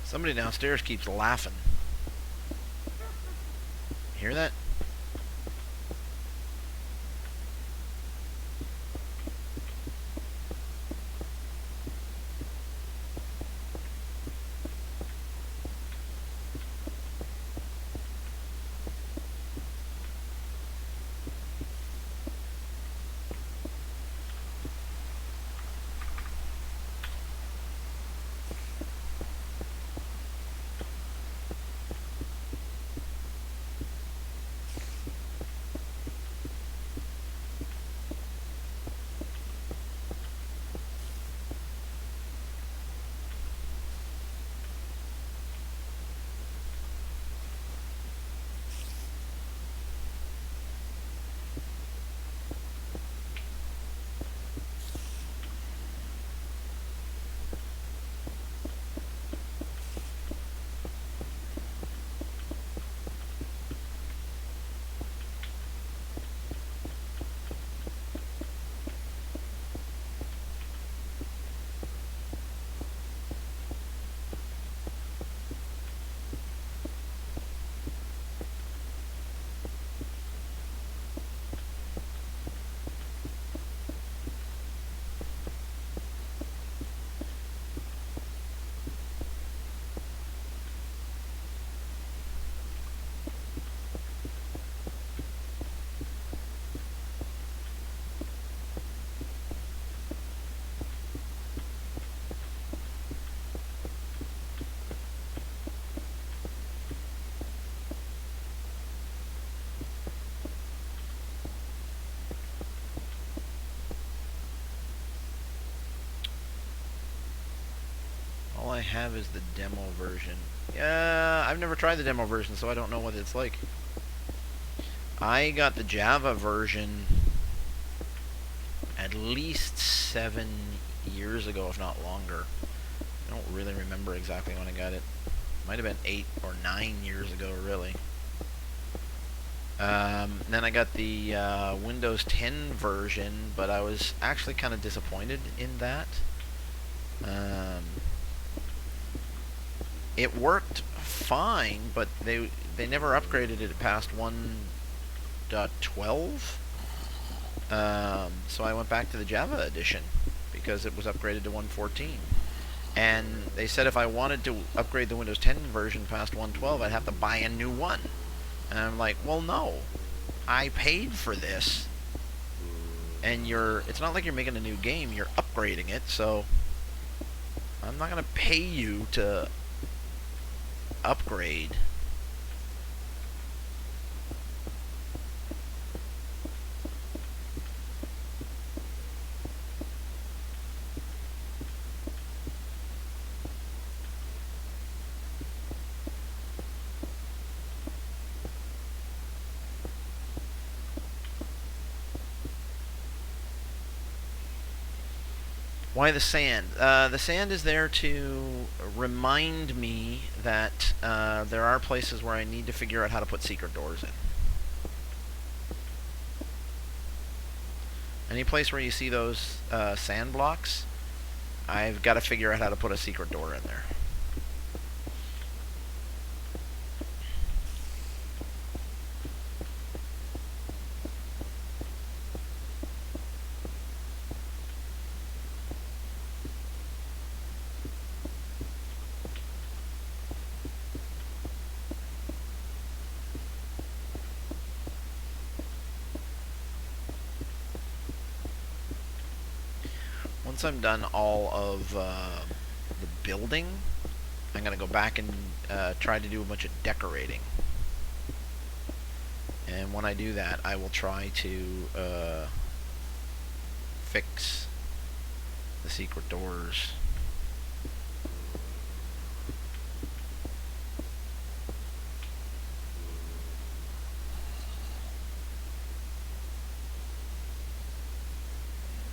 Somebody downstairs keeps laughing. Hear that? All I have is the demo version. Yeah, I've never tried the demo version, so I don't know what it's like. I got the Java version at least 7 years ago, if not longer. I don't really remember exactly when I got it. Might have been 8 or 9 years ago, really. Then I got the Windows 10 version, but I was actually kind of disappointed in that. It worked fine, but they never upgraded it past 1.12. So I went back to the Java edition because it was upgraded to 1.14. And they said if I wanted to upgrade the Windows 10 version past 1.12, I'd have to buy a new one. And I'm like, well, no. I paid for this. and it's not like you're making a new game, you're upgrading it, so I'm not going to pay you to upgrade. Why the sand? The sand is there to remind me that there are places where I need to figure out how to put secret doors in. Any place where you see those sand blocks, I've got to figure out how to put a secret door in there. Once I'm done all of the building, I'm going to go back and try to do a bunch of decorating. And when I do that, I will try to fix the secret doors.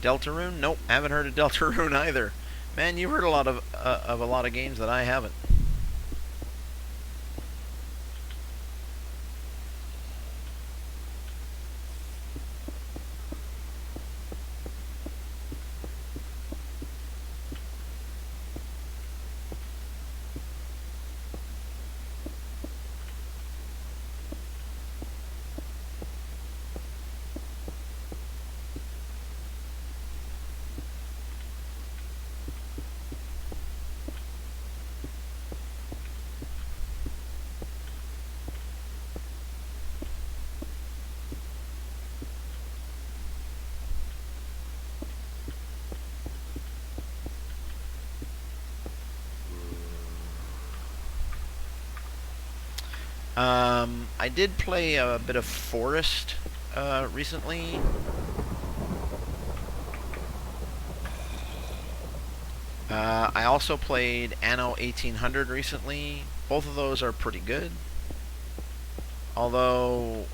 Deltarune? Nope, haven't heard of Deltarune either. Man, you've heard a lot of a lot of games that I haven't. I did play a bit of Forest recently. I also played Anno 1800 recently. Both of those are pretty good. Although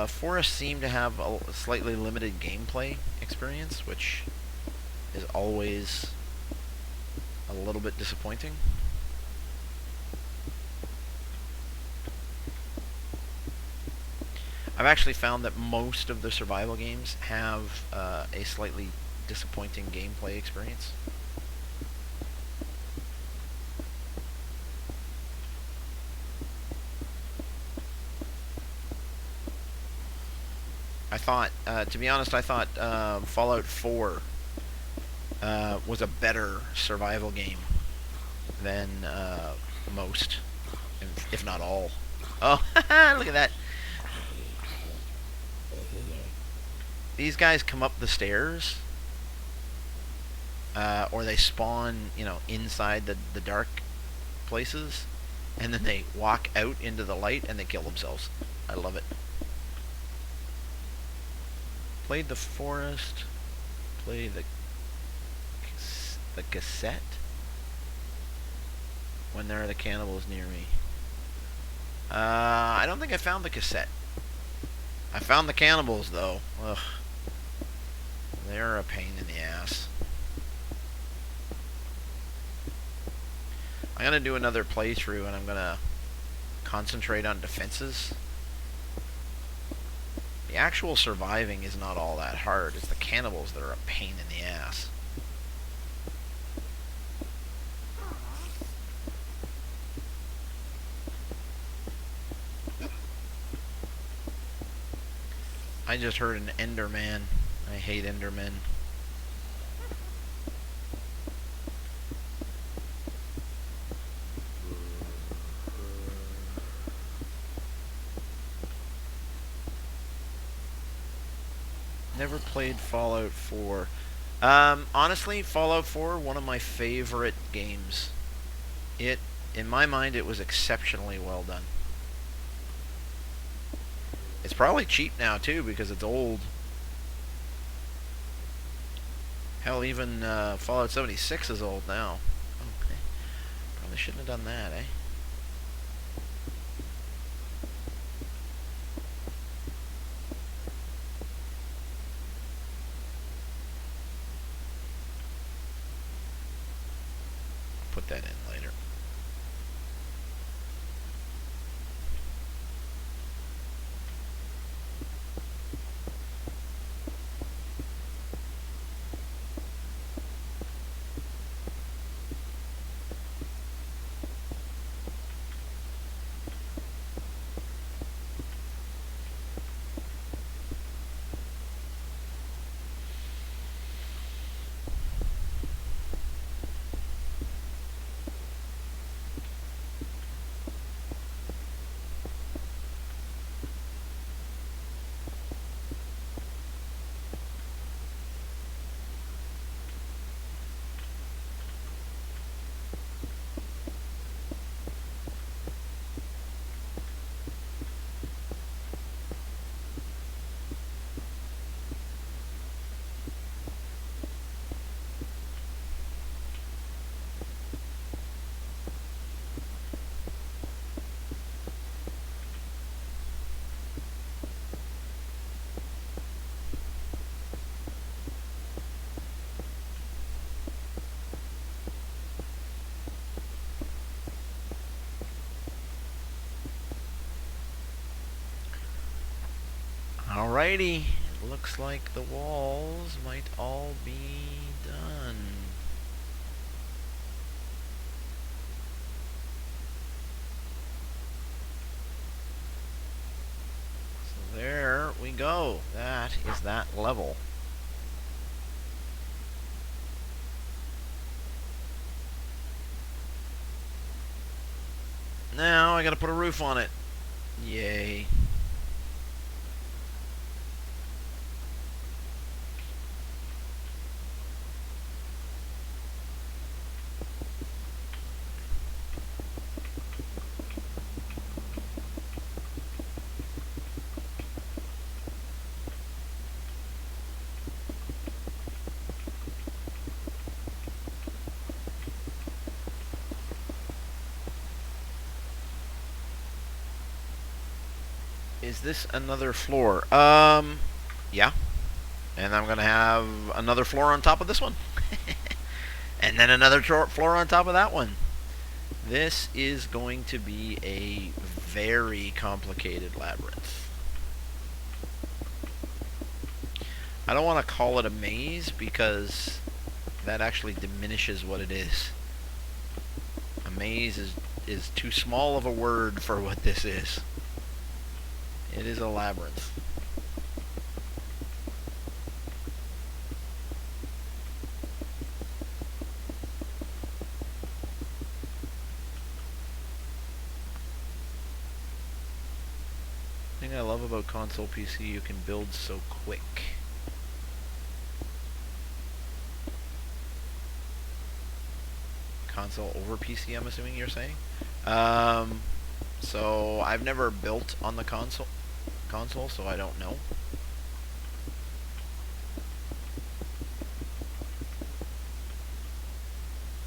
Forest seemed to have a slightly limited gameplay experience, which is always a little bit disappointing. I've actually found that most of the survival games have a slightly disappointing gameplay experience. I thought, to be honest, I thought Fallout 4 was a better survival game than most, if not all. Oh, look at that. These guys come up the stairs, or they spawn, inside the dark places, and then they walk out into the light and they kill themselves. I love it. Played the Forest, played the cassette. When there are the cannibals near me. I don't think I found the cassette. I found the cannibals though. Ugh. They're a pain in the ass. I'm gonna do another playthrough and I'm gonna concentrate on defenses. The actual surviving is not all that hard. It's the cannibals that are a pain in the ass. I just heard an Enderman. I hate Endermen. Never played Fallout 4. Honestly, Fallout 4, one of my favorite games. In my mind, it was exceptionally well done. It's probably cheap now, too, because it's old. Hell, even Fallout 76 is old now. Okay. Probably shouldn't have done that, eh? Put that in later. Alrighty, it looks like the walls might all be done. So there we go. That is that level. Now I gotta put a roof on it. Yay. Is this another floor? Yeah. And I'm gonna have another floor on top of this one. And then another floor on top of that one. This is going to be a very complicated labyrinth. I don't want to call it a maze because that actually diminishes what it is. A maze is too small of a word for what this is. It is a labyrinth. The thing I love about console PC, you can build so quick. Console over PC, I'm assuming you're saying? So I've never built on the console, so I don't know.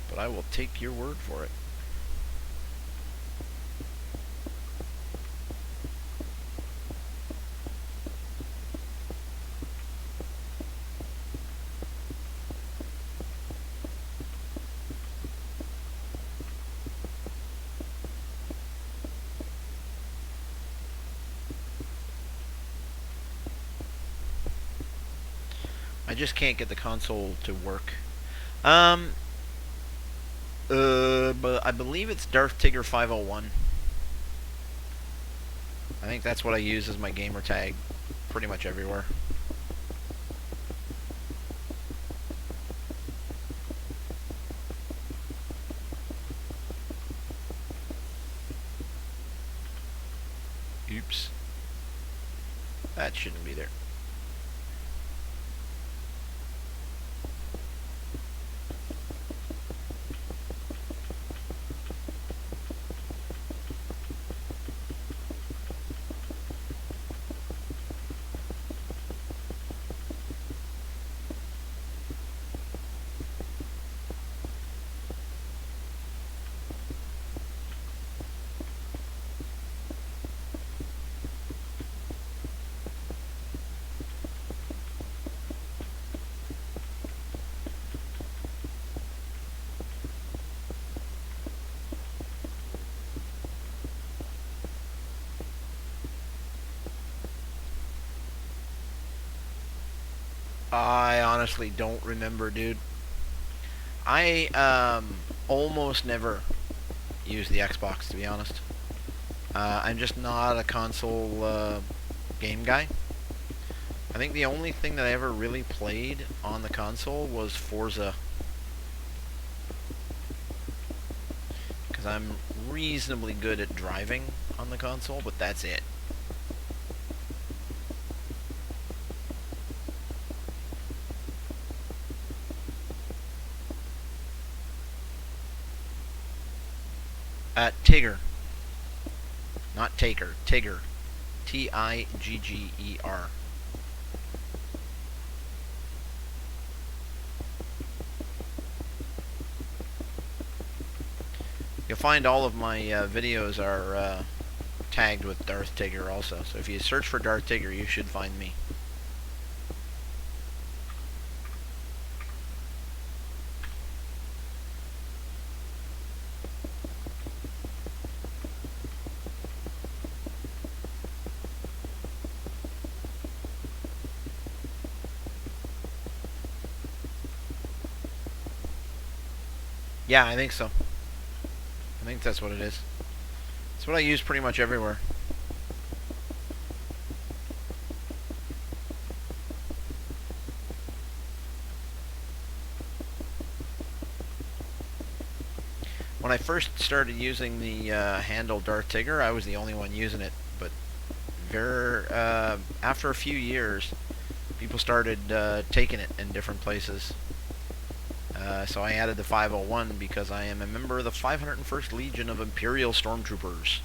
But I will take your word for it. I just can't get the console to work. But I believe it's Darth Tigger 501. I think that's what I use as my gamer tag pretty much everywhere. Oops. That shouldn't be there. I honestly don't remember, dude. I almost never use the Xbox, to be honest. I'm just not a console game guy. I think the only thing that I ever really played on the console was Forza. Because I'm reasonably good at driving on the console, but that's it. Tigger. Not Taker. Tigger. Tigger. You'll find all of my videos are tagged with Darth Tigger also. So if you search for Darth Tigger, you should find me. Yeah, I think so. I think that's what it is. It's what I use pretty much everywhere. When I first started using the handle Darth Tigger, I was the only one using it. But after a few years, people started taking it in different places. So I added the 501 because I am a member of the 501st Legion of Imperial Stormtroopers.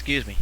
Excuse me.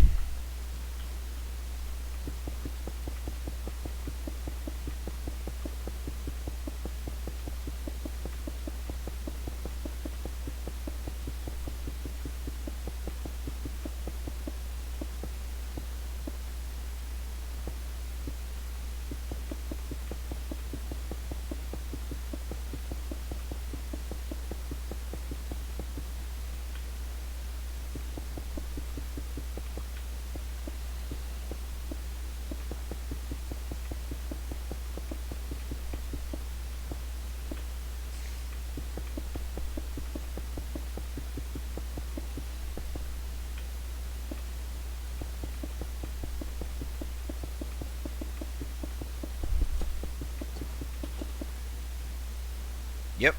Yep.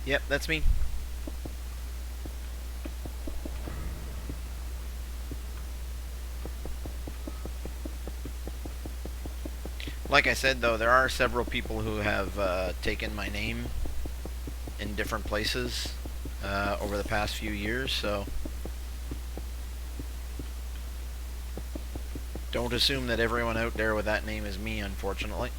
Yep, that's me. Like I said, though, there are several people who have taken my name in different places over the past few years, so don't assume that everyone out there with that name is me, unfortunately.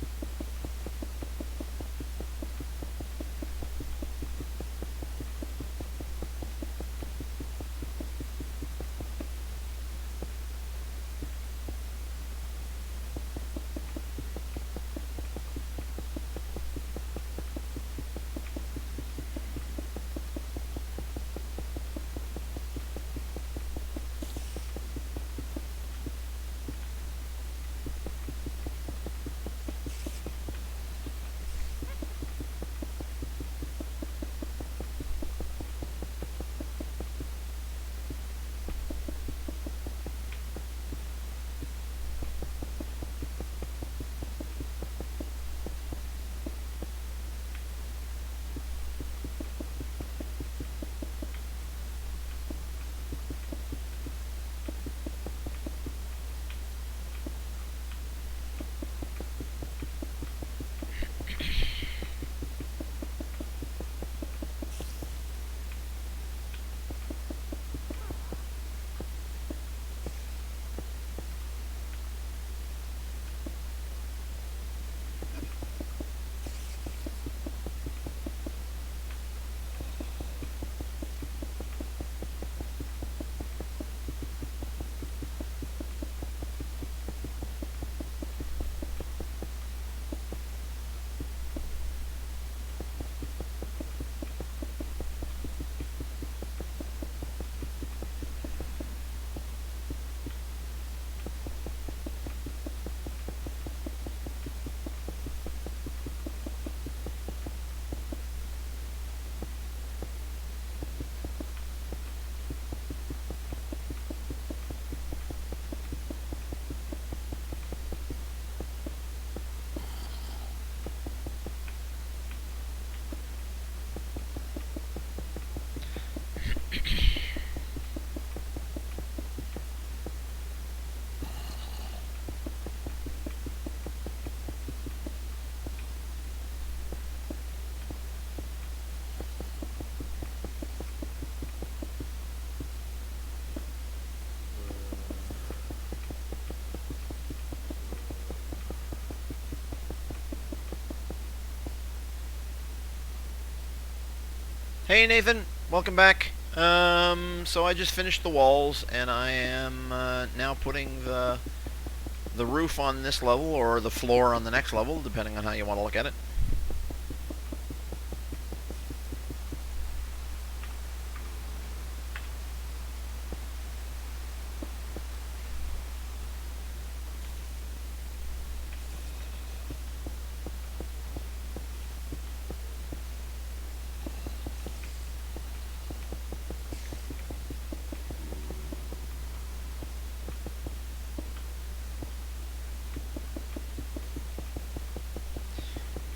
Hey Nathan, welcome back. So I just finished the walls, and I am now putting the roof on this level, or the floor on the next level, depending on how you want to look at it.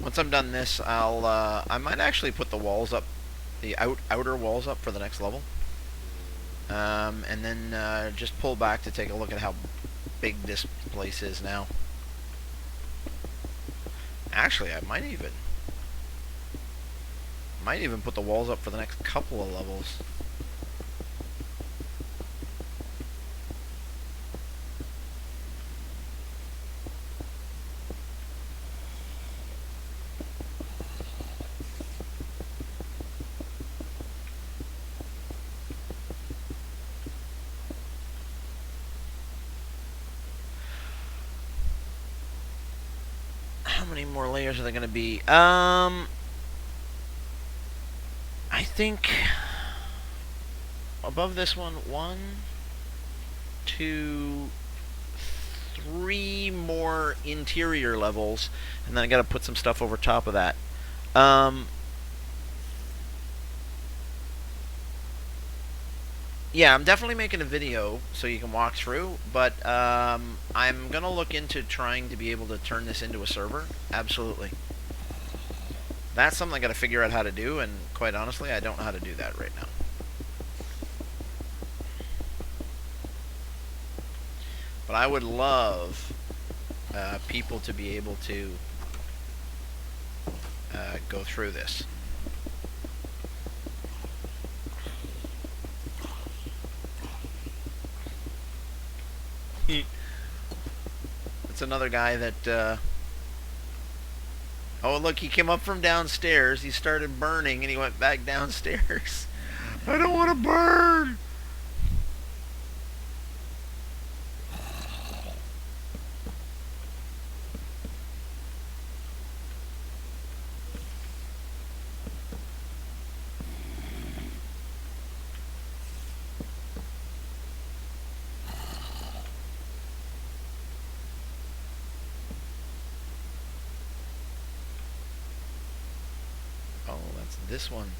Once I'm done this, I might actually put the walls up, the outer walls up for the next level, and then just pull back to take a look at how big this place is now. Actually, I might even put the walls up for the next couple of levels. How many more layers are there going to be? I think above this one, two, three more interior levels, and then I got to put some stuff over top of that. Yeah, I'm definitely making a video so you can walk through, but I'm going to look into trying to be able to turn this into a server. Absolutely. That's something I got to figure out how to do, and quite honestly, I don't know how to do that right now. But I would love people to be able to go through this. It's another guy that... Oh, look, he came up from downstairs. He started burning, and he went back downstairs. I don't want to burn! Oh, that's this one.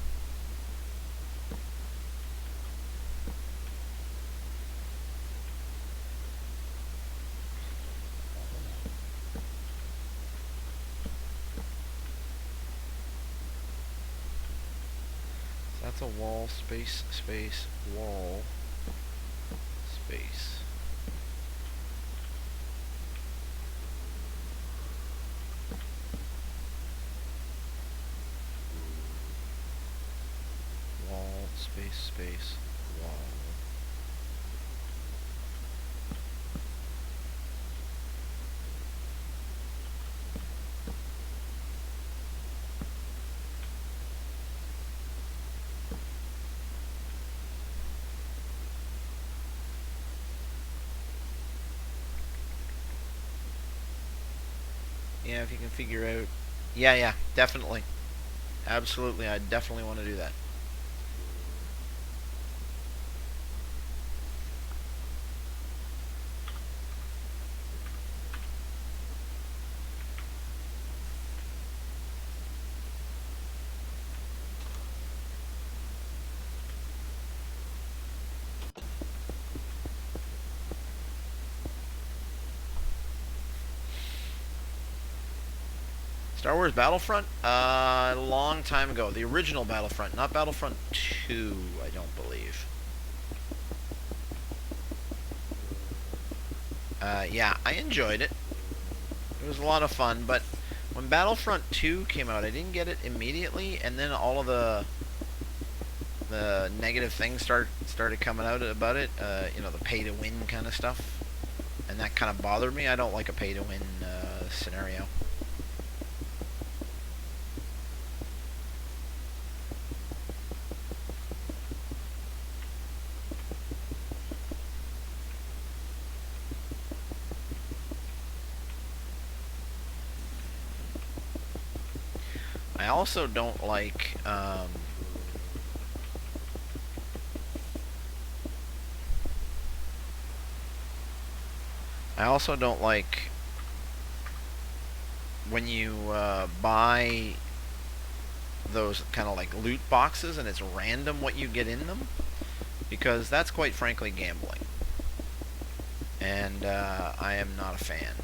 So that's a wall, space, space, wall, space. Wall, space, space, wall. Yeah, if you can figure out... Yeah, definitely. Absolutely, I definitely want to do that. Star Wars Battlefront? A long time ago. The original Battlefront, not Battlefront 2, I don't believe. Yeah, I enjoyed it. It was a lot of fun, but when Battlefront 2 came out, I didn't get it immediately, and then all of the negative things started coming out about it. You know, the pay-to-win kind of stuff, and that kind of bothered me. I don't like a pay-to-win scenario. I also don't like when you buy those kind of like loot boxes and it's random what you get in them, because that's quite frankly gambling, and I am not a fan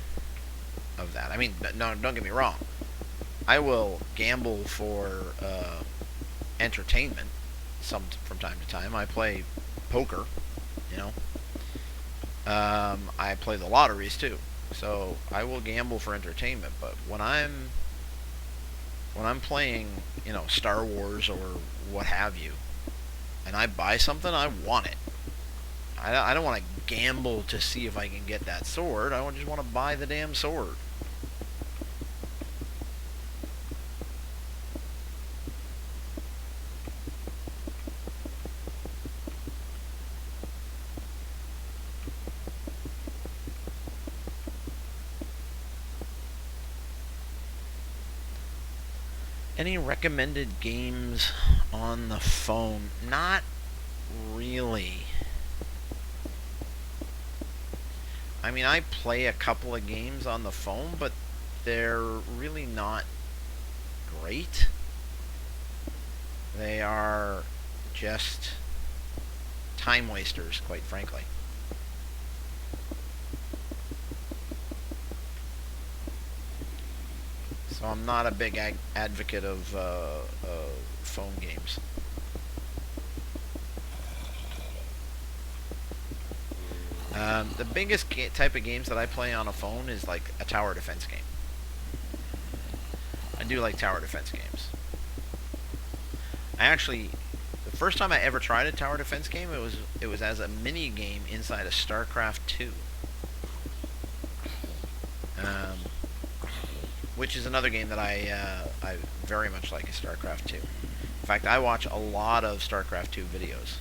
of that. I mean, no, don't get me wrong. I will gamble for entertainment from time to time. I play poker, you know. I play the lotteries too, so I will gamble for entertainment. But when I'm playing, Star Wars or what have you, and I buy something, I want it. I don't want to gamble to see if I can get that sword. I just want to buy the damn sword. Any recommended games on the phone? Not really. I mean, I play a couple of games on the phone, but they're really not great. They are just time wasters, quite frankly. So I'm not a big advocate of phone games. The biggest type of games that I play on a phone is like a tower defense game. I do like tower defense games. The first time I ever tried a tower defense game, it was as a mini game inside of StarCraft 2. Which is another game that I very much like, is StarCraft 2. In fact, I watch a lot of StarCraft 2 videos.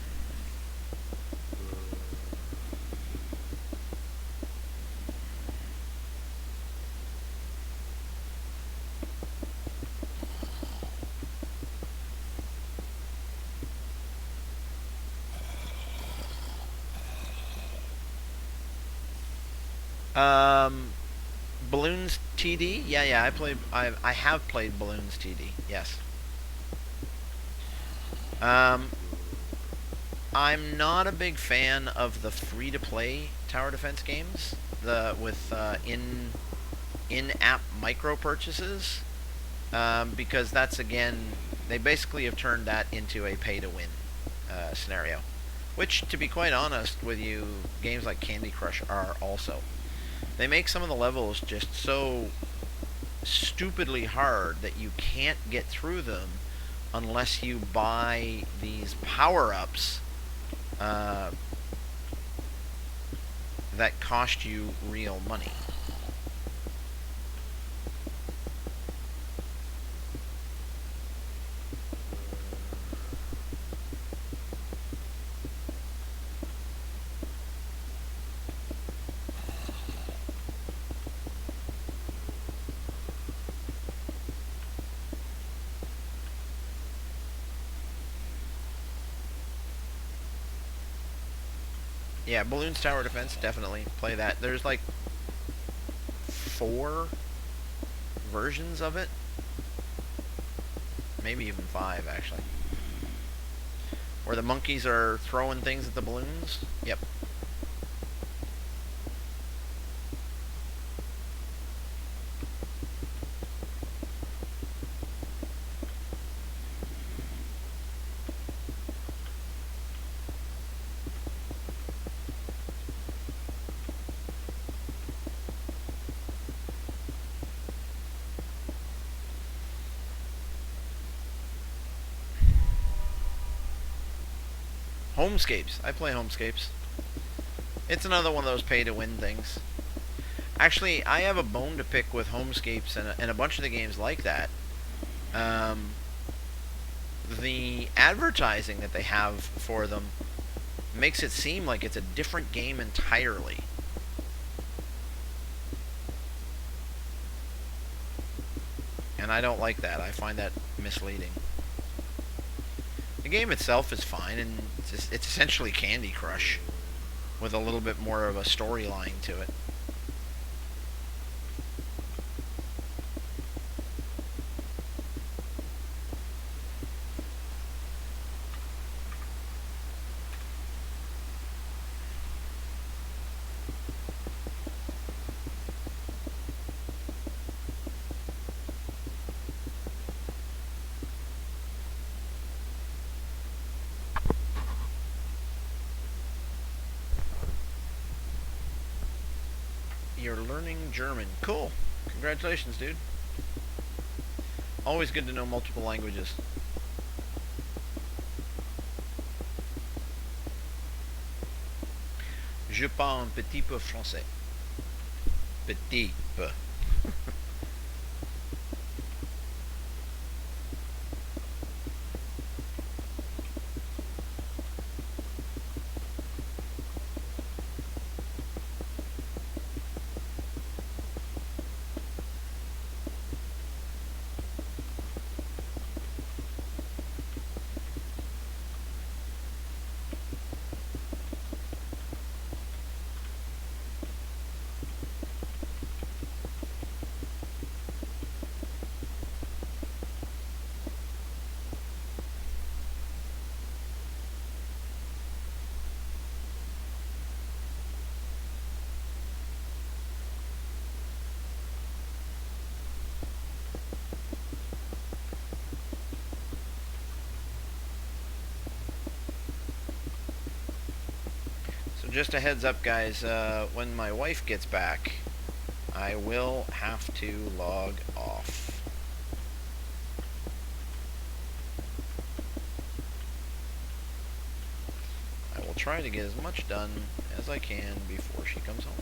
Bloons TD? Yeah, I have played Bloons TD, yes. I'm not a big fan of the free-to-play tower defense games, with in-app micro purchases, because that's, again, they basically have turned that into a pay-to-win scenario. Which, to be quite honest with you, games like Candy Crush are also. They make some of the levels just so stupidly hard that you can't get through them unless you buy these power-ups that cost you real money. Yeah, Bloons Tower Defense, definitely play that. There's like 4 versions of it. Maybe even 5, actually. Where the monkeys are throwing things at the balloons. Yep. Homescapes. I play Homescapes. It's another one of those pay-to-win things. Actually, I have a bone to pick with Homescapes and a bunch of the games like that. The advertising that they have for them makes it seem like it's a different game entirely. And I don't like that. I find that misleading. The game itself is fine, and it's essentially Candy Crush with a little bit more of a storyline to it. You're learning German. Cool. Congratulations, dude. Always good to know multiple languages. Je parle un petit peu français. Petit peu. Just a heads up, guys, when my wife gets back, I will have to log off. I will try to get as much done as I can before she comes home.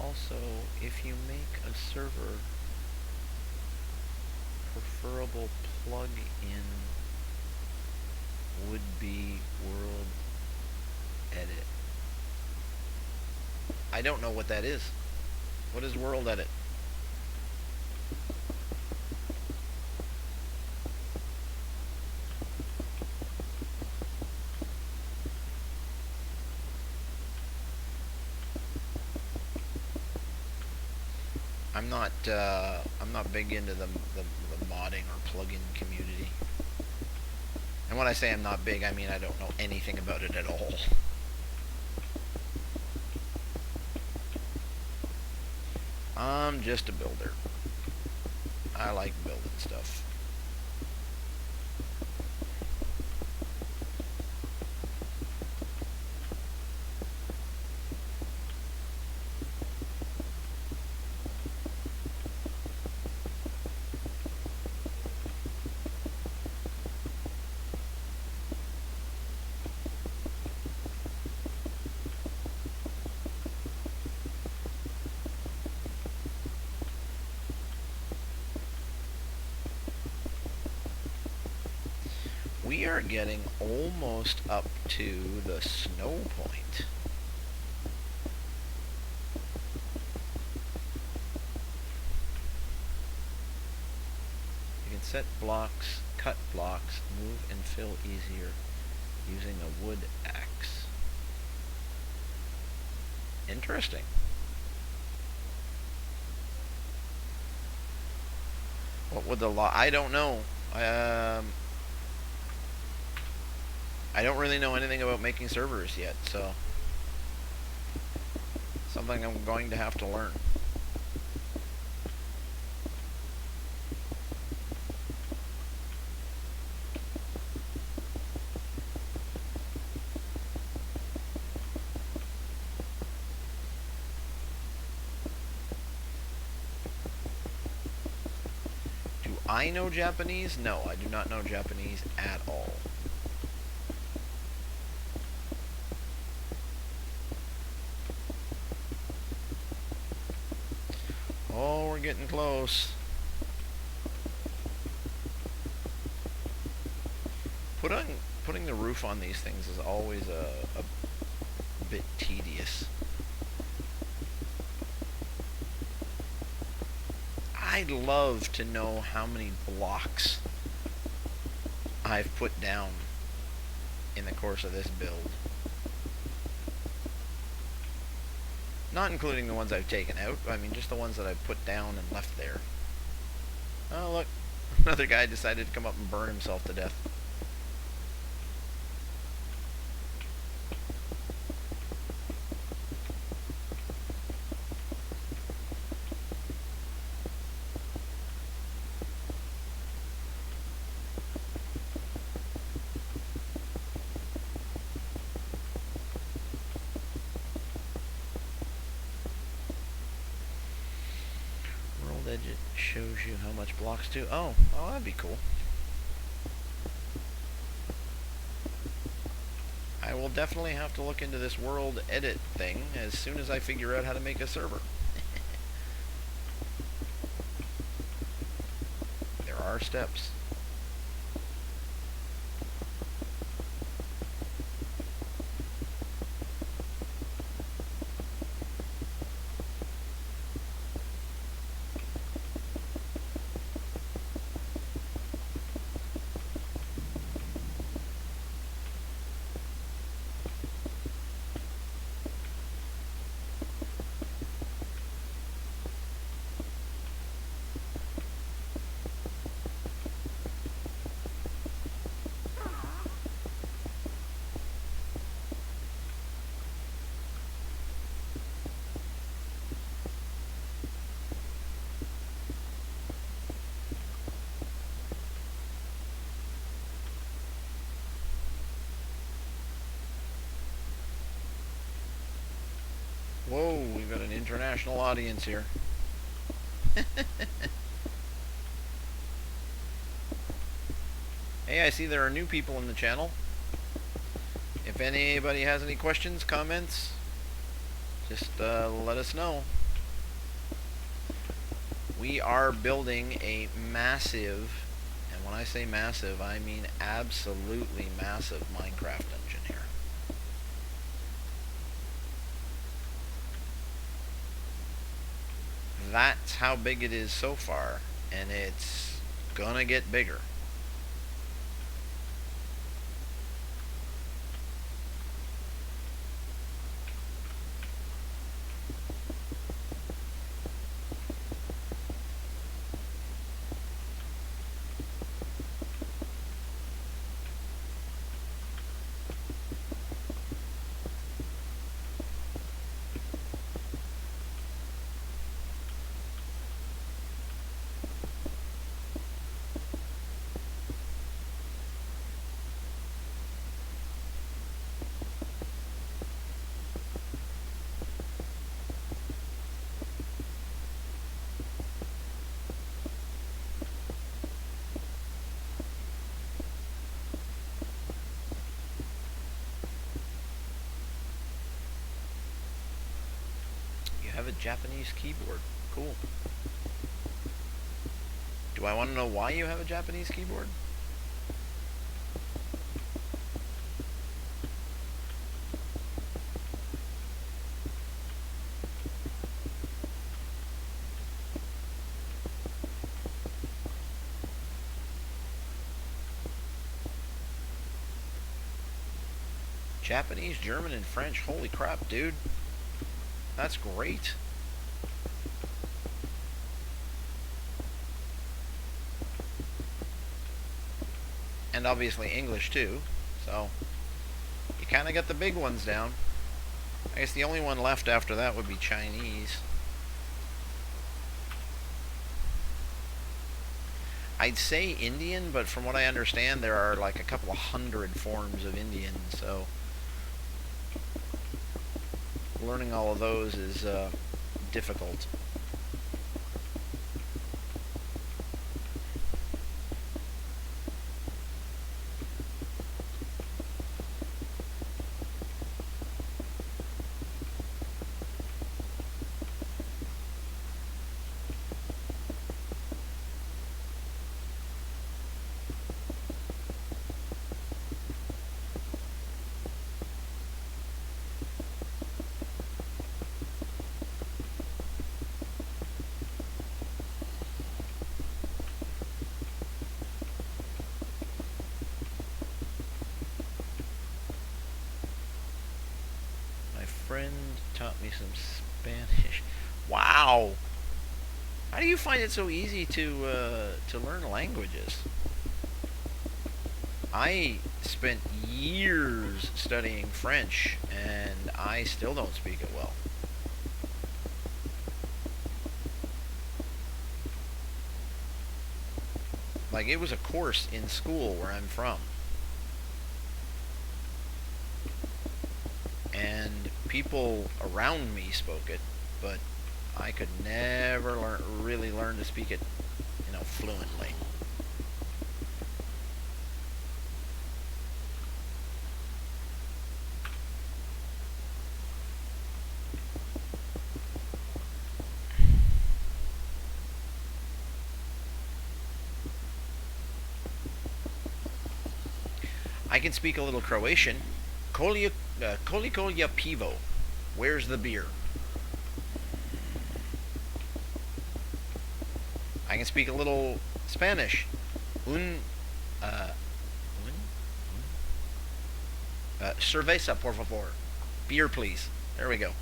Also, if you make a server, preferable plug-in would be World Edit. I don't know what that is. What is World Edit? I'm not big into the modding or plugin community. And when I say I'm not big, I mean I don't know anything about it at all. I'm just a builder. I like building stuff. we are getting almost up to the snow point. You can set blocks, cut blocks, move and fill easier using a wood axe. Interesting. What would the law? I don't know. I don't really know anything about making servers yet, so something I'm going to have to learn. Do I know Japanese? No, I do not know Japanese at all. Oh, we're getting close. Putting the roof on these things is always a bit tedious. I'd love to know how many blocks I've put down in the course of this build. Not including the ones I've taken out, I mean just the ones that I've put down and left there. Oh look, another guy decided to come up and burn himself to death. Edge shows you how much blocks do. Oh, that'd be cool. I will definitely have to look into this world edit thing as soon as I figure out how to make a server. There are steps. Whoa, we've got an international audience here. Hey, I see there are new people in the channel. If anybody has any questions, comments, just let us know. We are building a massive, and when I say massive, I mean absolutely massive Minecraft dungeon here. That's how big it is so far, and it's gonna get bigger. Have a Japanese keyboard. Cool. Do I want to know why you have a Japanese keyboard? Japanese, German, and French. Holy crap, dude. That's great. And obviously English too. So you kind of got the big ones down. I guess the only one left after that would be Chinese. I'd say Indian, but from what I understand, there are like a couple of hundred forms of Indian, so learning all of those is difficult. Friend taught me some Spanish. Wow! How do you find it so easy to learn languages? I spent years studying French, and I still don't speak it well. Like, it was a course in school where I'm from. And people around me spoke it, but I could never really learn to speak it, fluently. I can speak a little Croatian. Koliko je pivo? Where's the beer? I can speak a little Spanish. Uh, cerveza, por favor. Beer, please. There we go.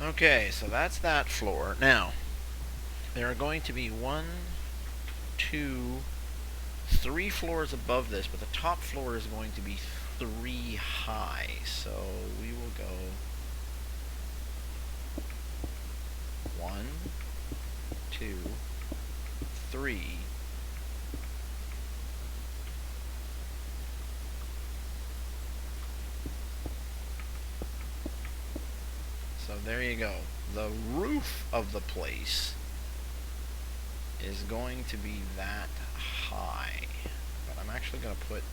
Okay, so that's that floor. Now, there are going to be 1, 2, 3 floors above this, but the top floor is going to be 3 high. So we will go 1, 2, 3. So there you go. The roof of the place is going to be that high. But I'm actually going to put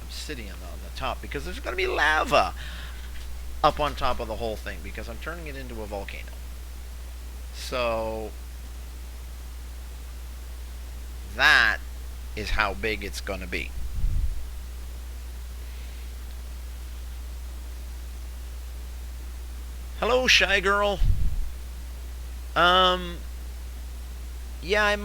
obsidian on the top because there's going to be lava up on top of the whole thing because I'm turning it into a volcano. So that is how big it's going to be. Hello, Shy Girl. Yeah,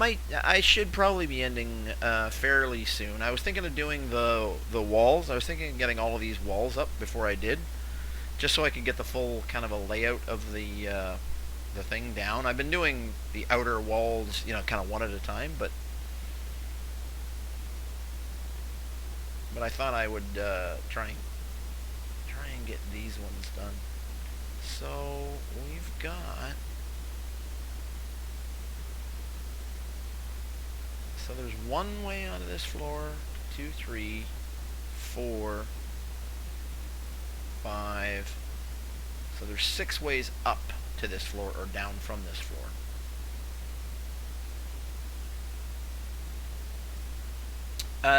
I should probably be ending fairly soon. I was thinking of doing the walls. I was thinking of getting all of these walls up before I did, just so I could get the full kind of a layout of the thing down. I've been doing the outer walls, kind of one at a time, but I thought I would try and get these ones done. So we've got... So there's one way onto this floor, 2, 3, 4, 5. So there's 6 ways up to this floor or down from this floor.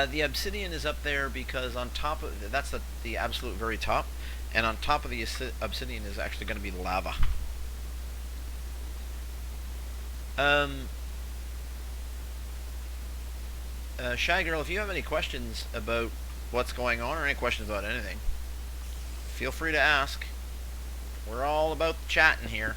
The obsidian is up there because on top of... That's the absolute very top. And on top of the obsidian is actually going to be lava. Shy Girl, if you have any questions about what's going on or any questions about anything, feel free to ask. We're all about chatting here.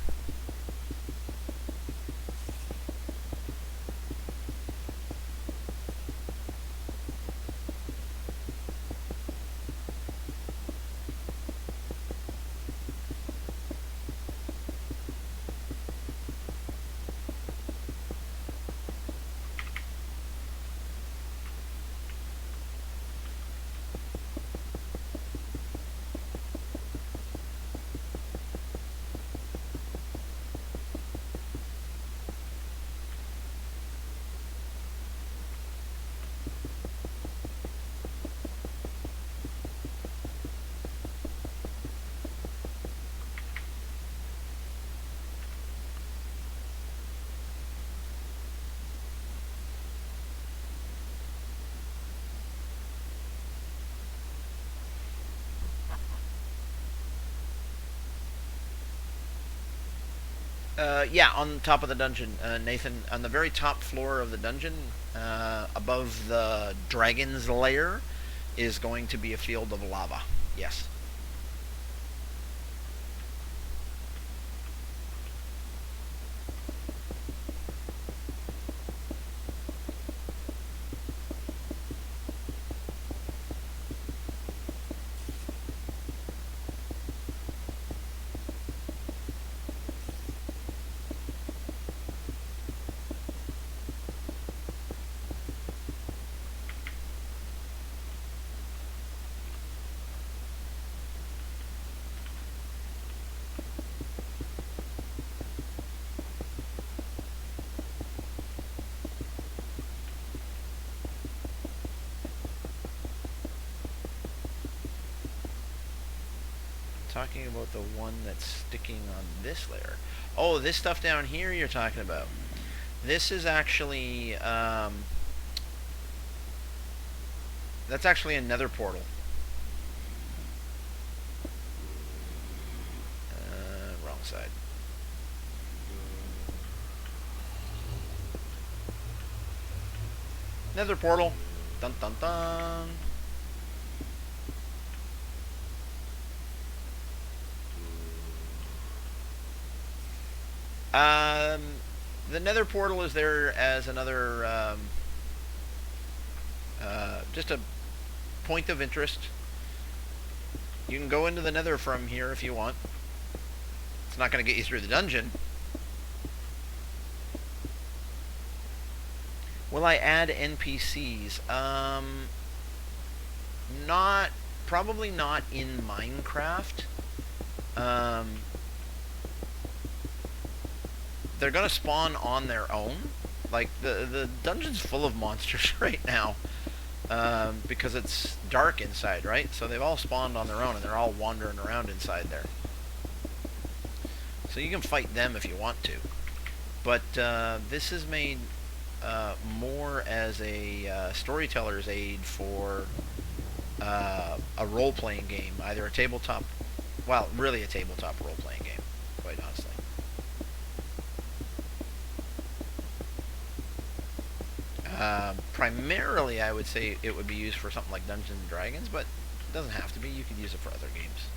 Yeah, on top of the dungeon, Nathan, on the very top floor of the dungeon, above the dragon's lair, is going to be a field of lava. Yes. Talking about the one that's sticking on this layer. Oh, this stuff down here you're talking about. This is actually, that's actually a nether portal. Wrong side. Nether portal. Dun dun dun. The nether portal is there as another, just a point of interest. You can go into the nether from here if you want. It's not going to get you through the dungeon. Will I add NPCs? Probably not in Minecraft. They're gonna spawn on their own. Like the dungeon's full of monsters right now, because it's dark inside, right? So they've all spawned on their own, and they're all wandering around inside there. So you can fight them if you want to, but this is made more as a storyteller's aid for a role-playing game, either a tabletop, well, really a tabletop role-playing game, quite honestly. Primarily, I would say it would be used for something like Dungeons and Dragons, but it doesn't have to be. You could use it for other games.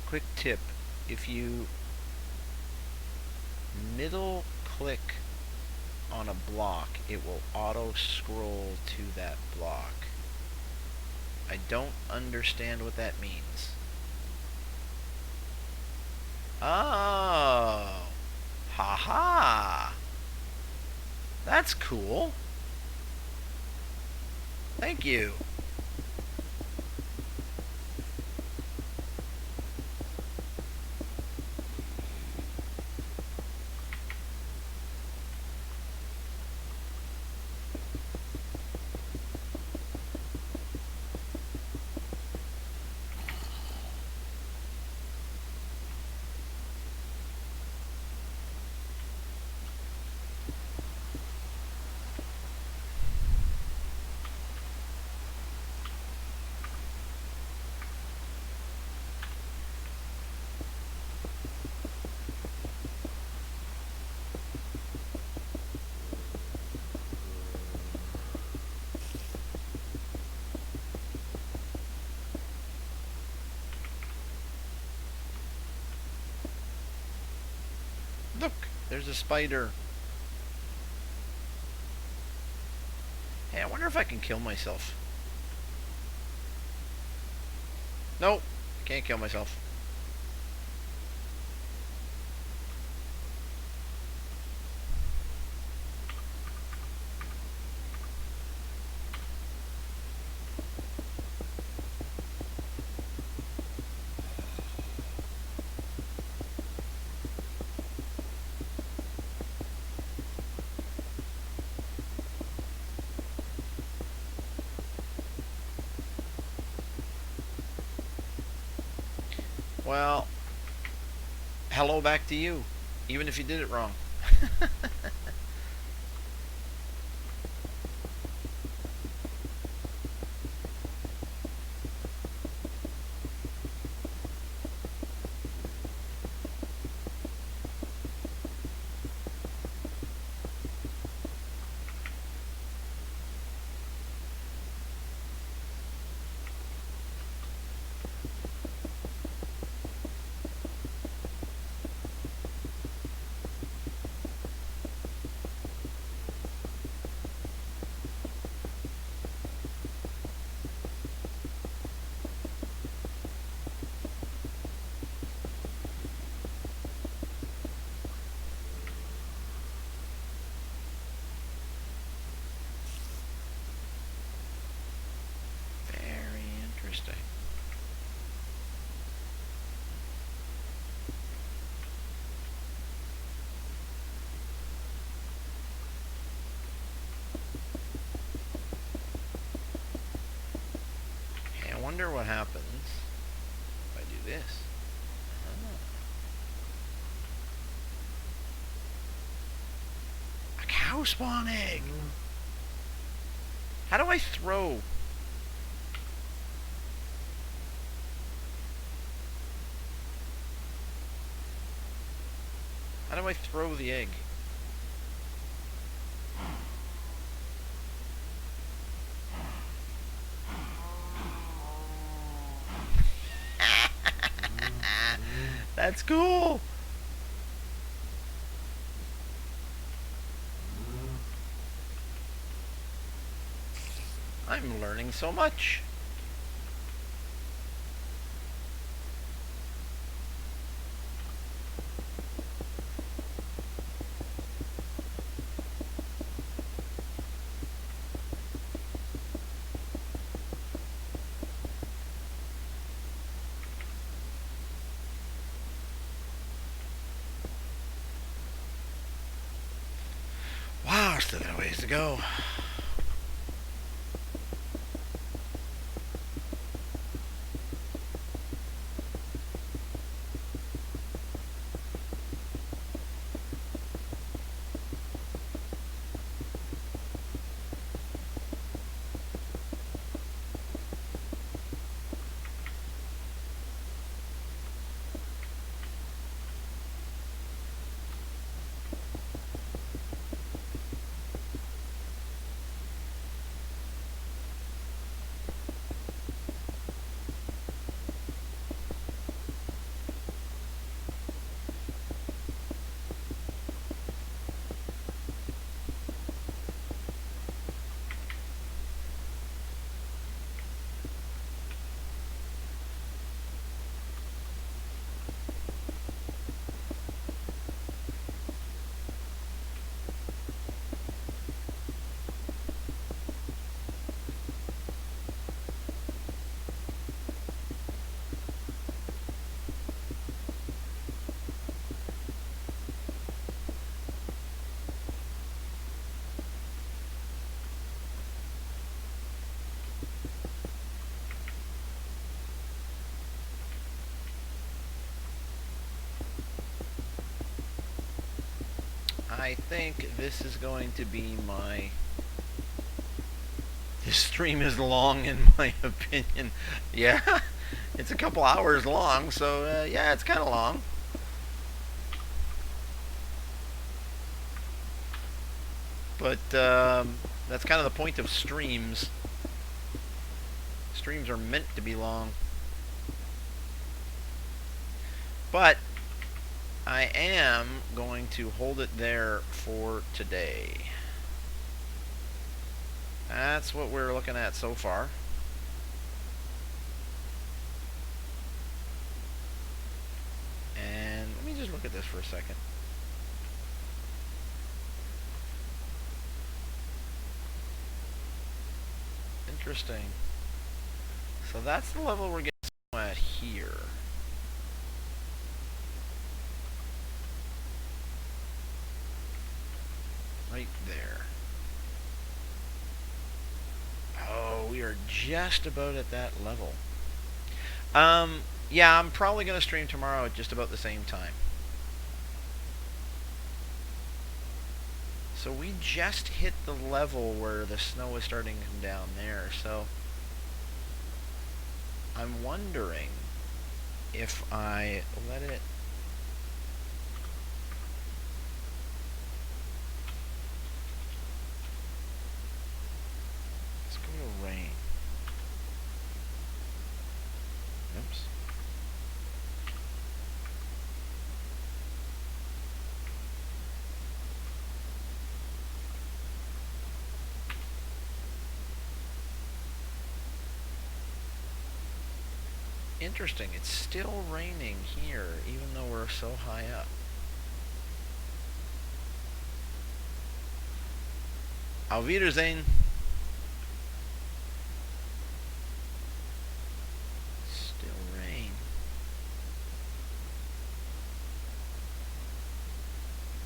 Quick tip, if you middle click on a block, it will auto scroll to that block. I don't understand what that means. Oh, Aha! That's cool. Thank you. Look, there's a spider. Hey, I wonder if I can kill myself. Nope, can't kill myself. Well, hello back to you, even if you did it wrong. Very interesting. Hey, I wonder what happens if I do this. A cow spawn egg! How do I throw? How do I throw the egg? That's cool! I'm learning so much. Wow, still got a ways to go. I think this is going to be my... This stream is long in my opinion. Yeah, it's a couple hours long, so yeah, it's kind of long. But that's kind of the point of streams. Streams are meant to be long. But I am going to hold it there for today. That's what we're looking at so far. And let me just look at this for a second. Interesting. So that's the level we're getting at here. Right there. Oh, we are just about at that level. Yeah, I'm probably going to stream tomorrow at just about the same time. So we just hit the level where the snow is starting to come down there, so I'm wondering if I let it... Let's go to rain. Oops. Interesting, it's still raining here, even though we're so high up. Auf Wiedersehen. Still rain.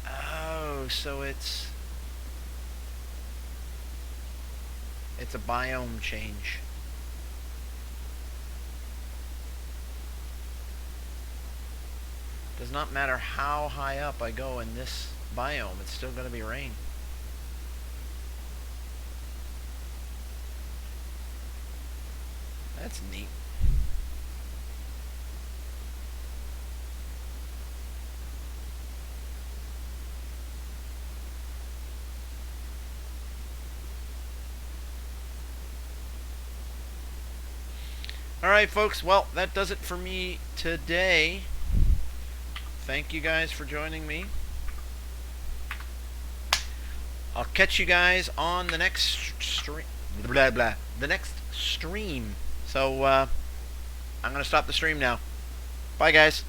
Oh, so it's a biome change. Does not matter how high up I go in this biome, it's still going to be rain. That's neat. Alright folks, well, that does it for me today. Thank you guys for joining me. I'll catch you guys on the next stream. The next stream. So, I'm going to stop the stream now. Bye, guys.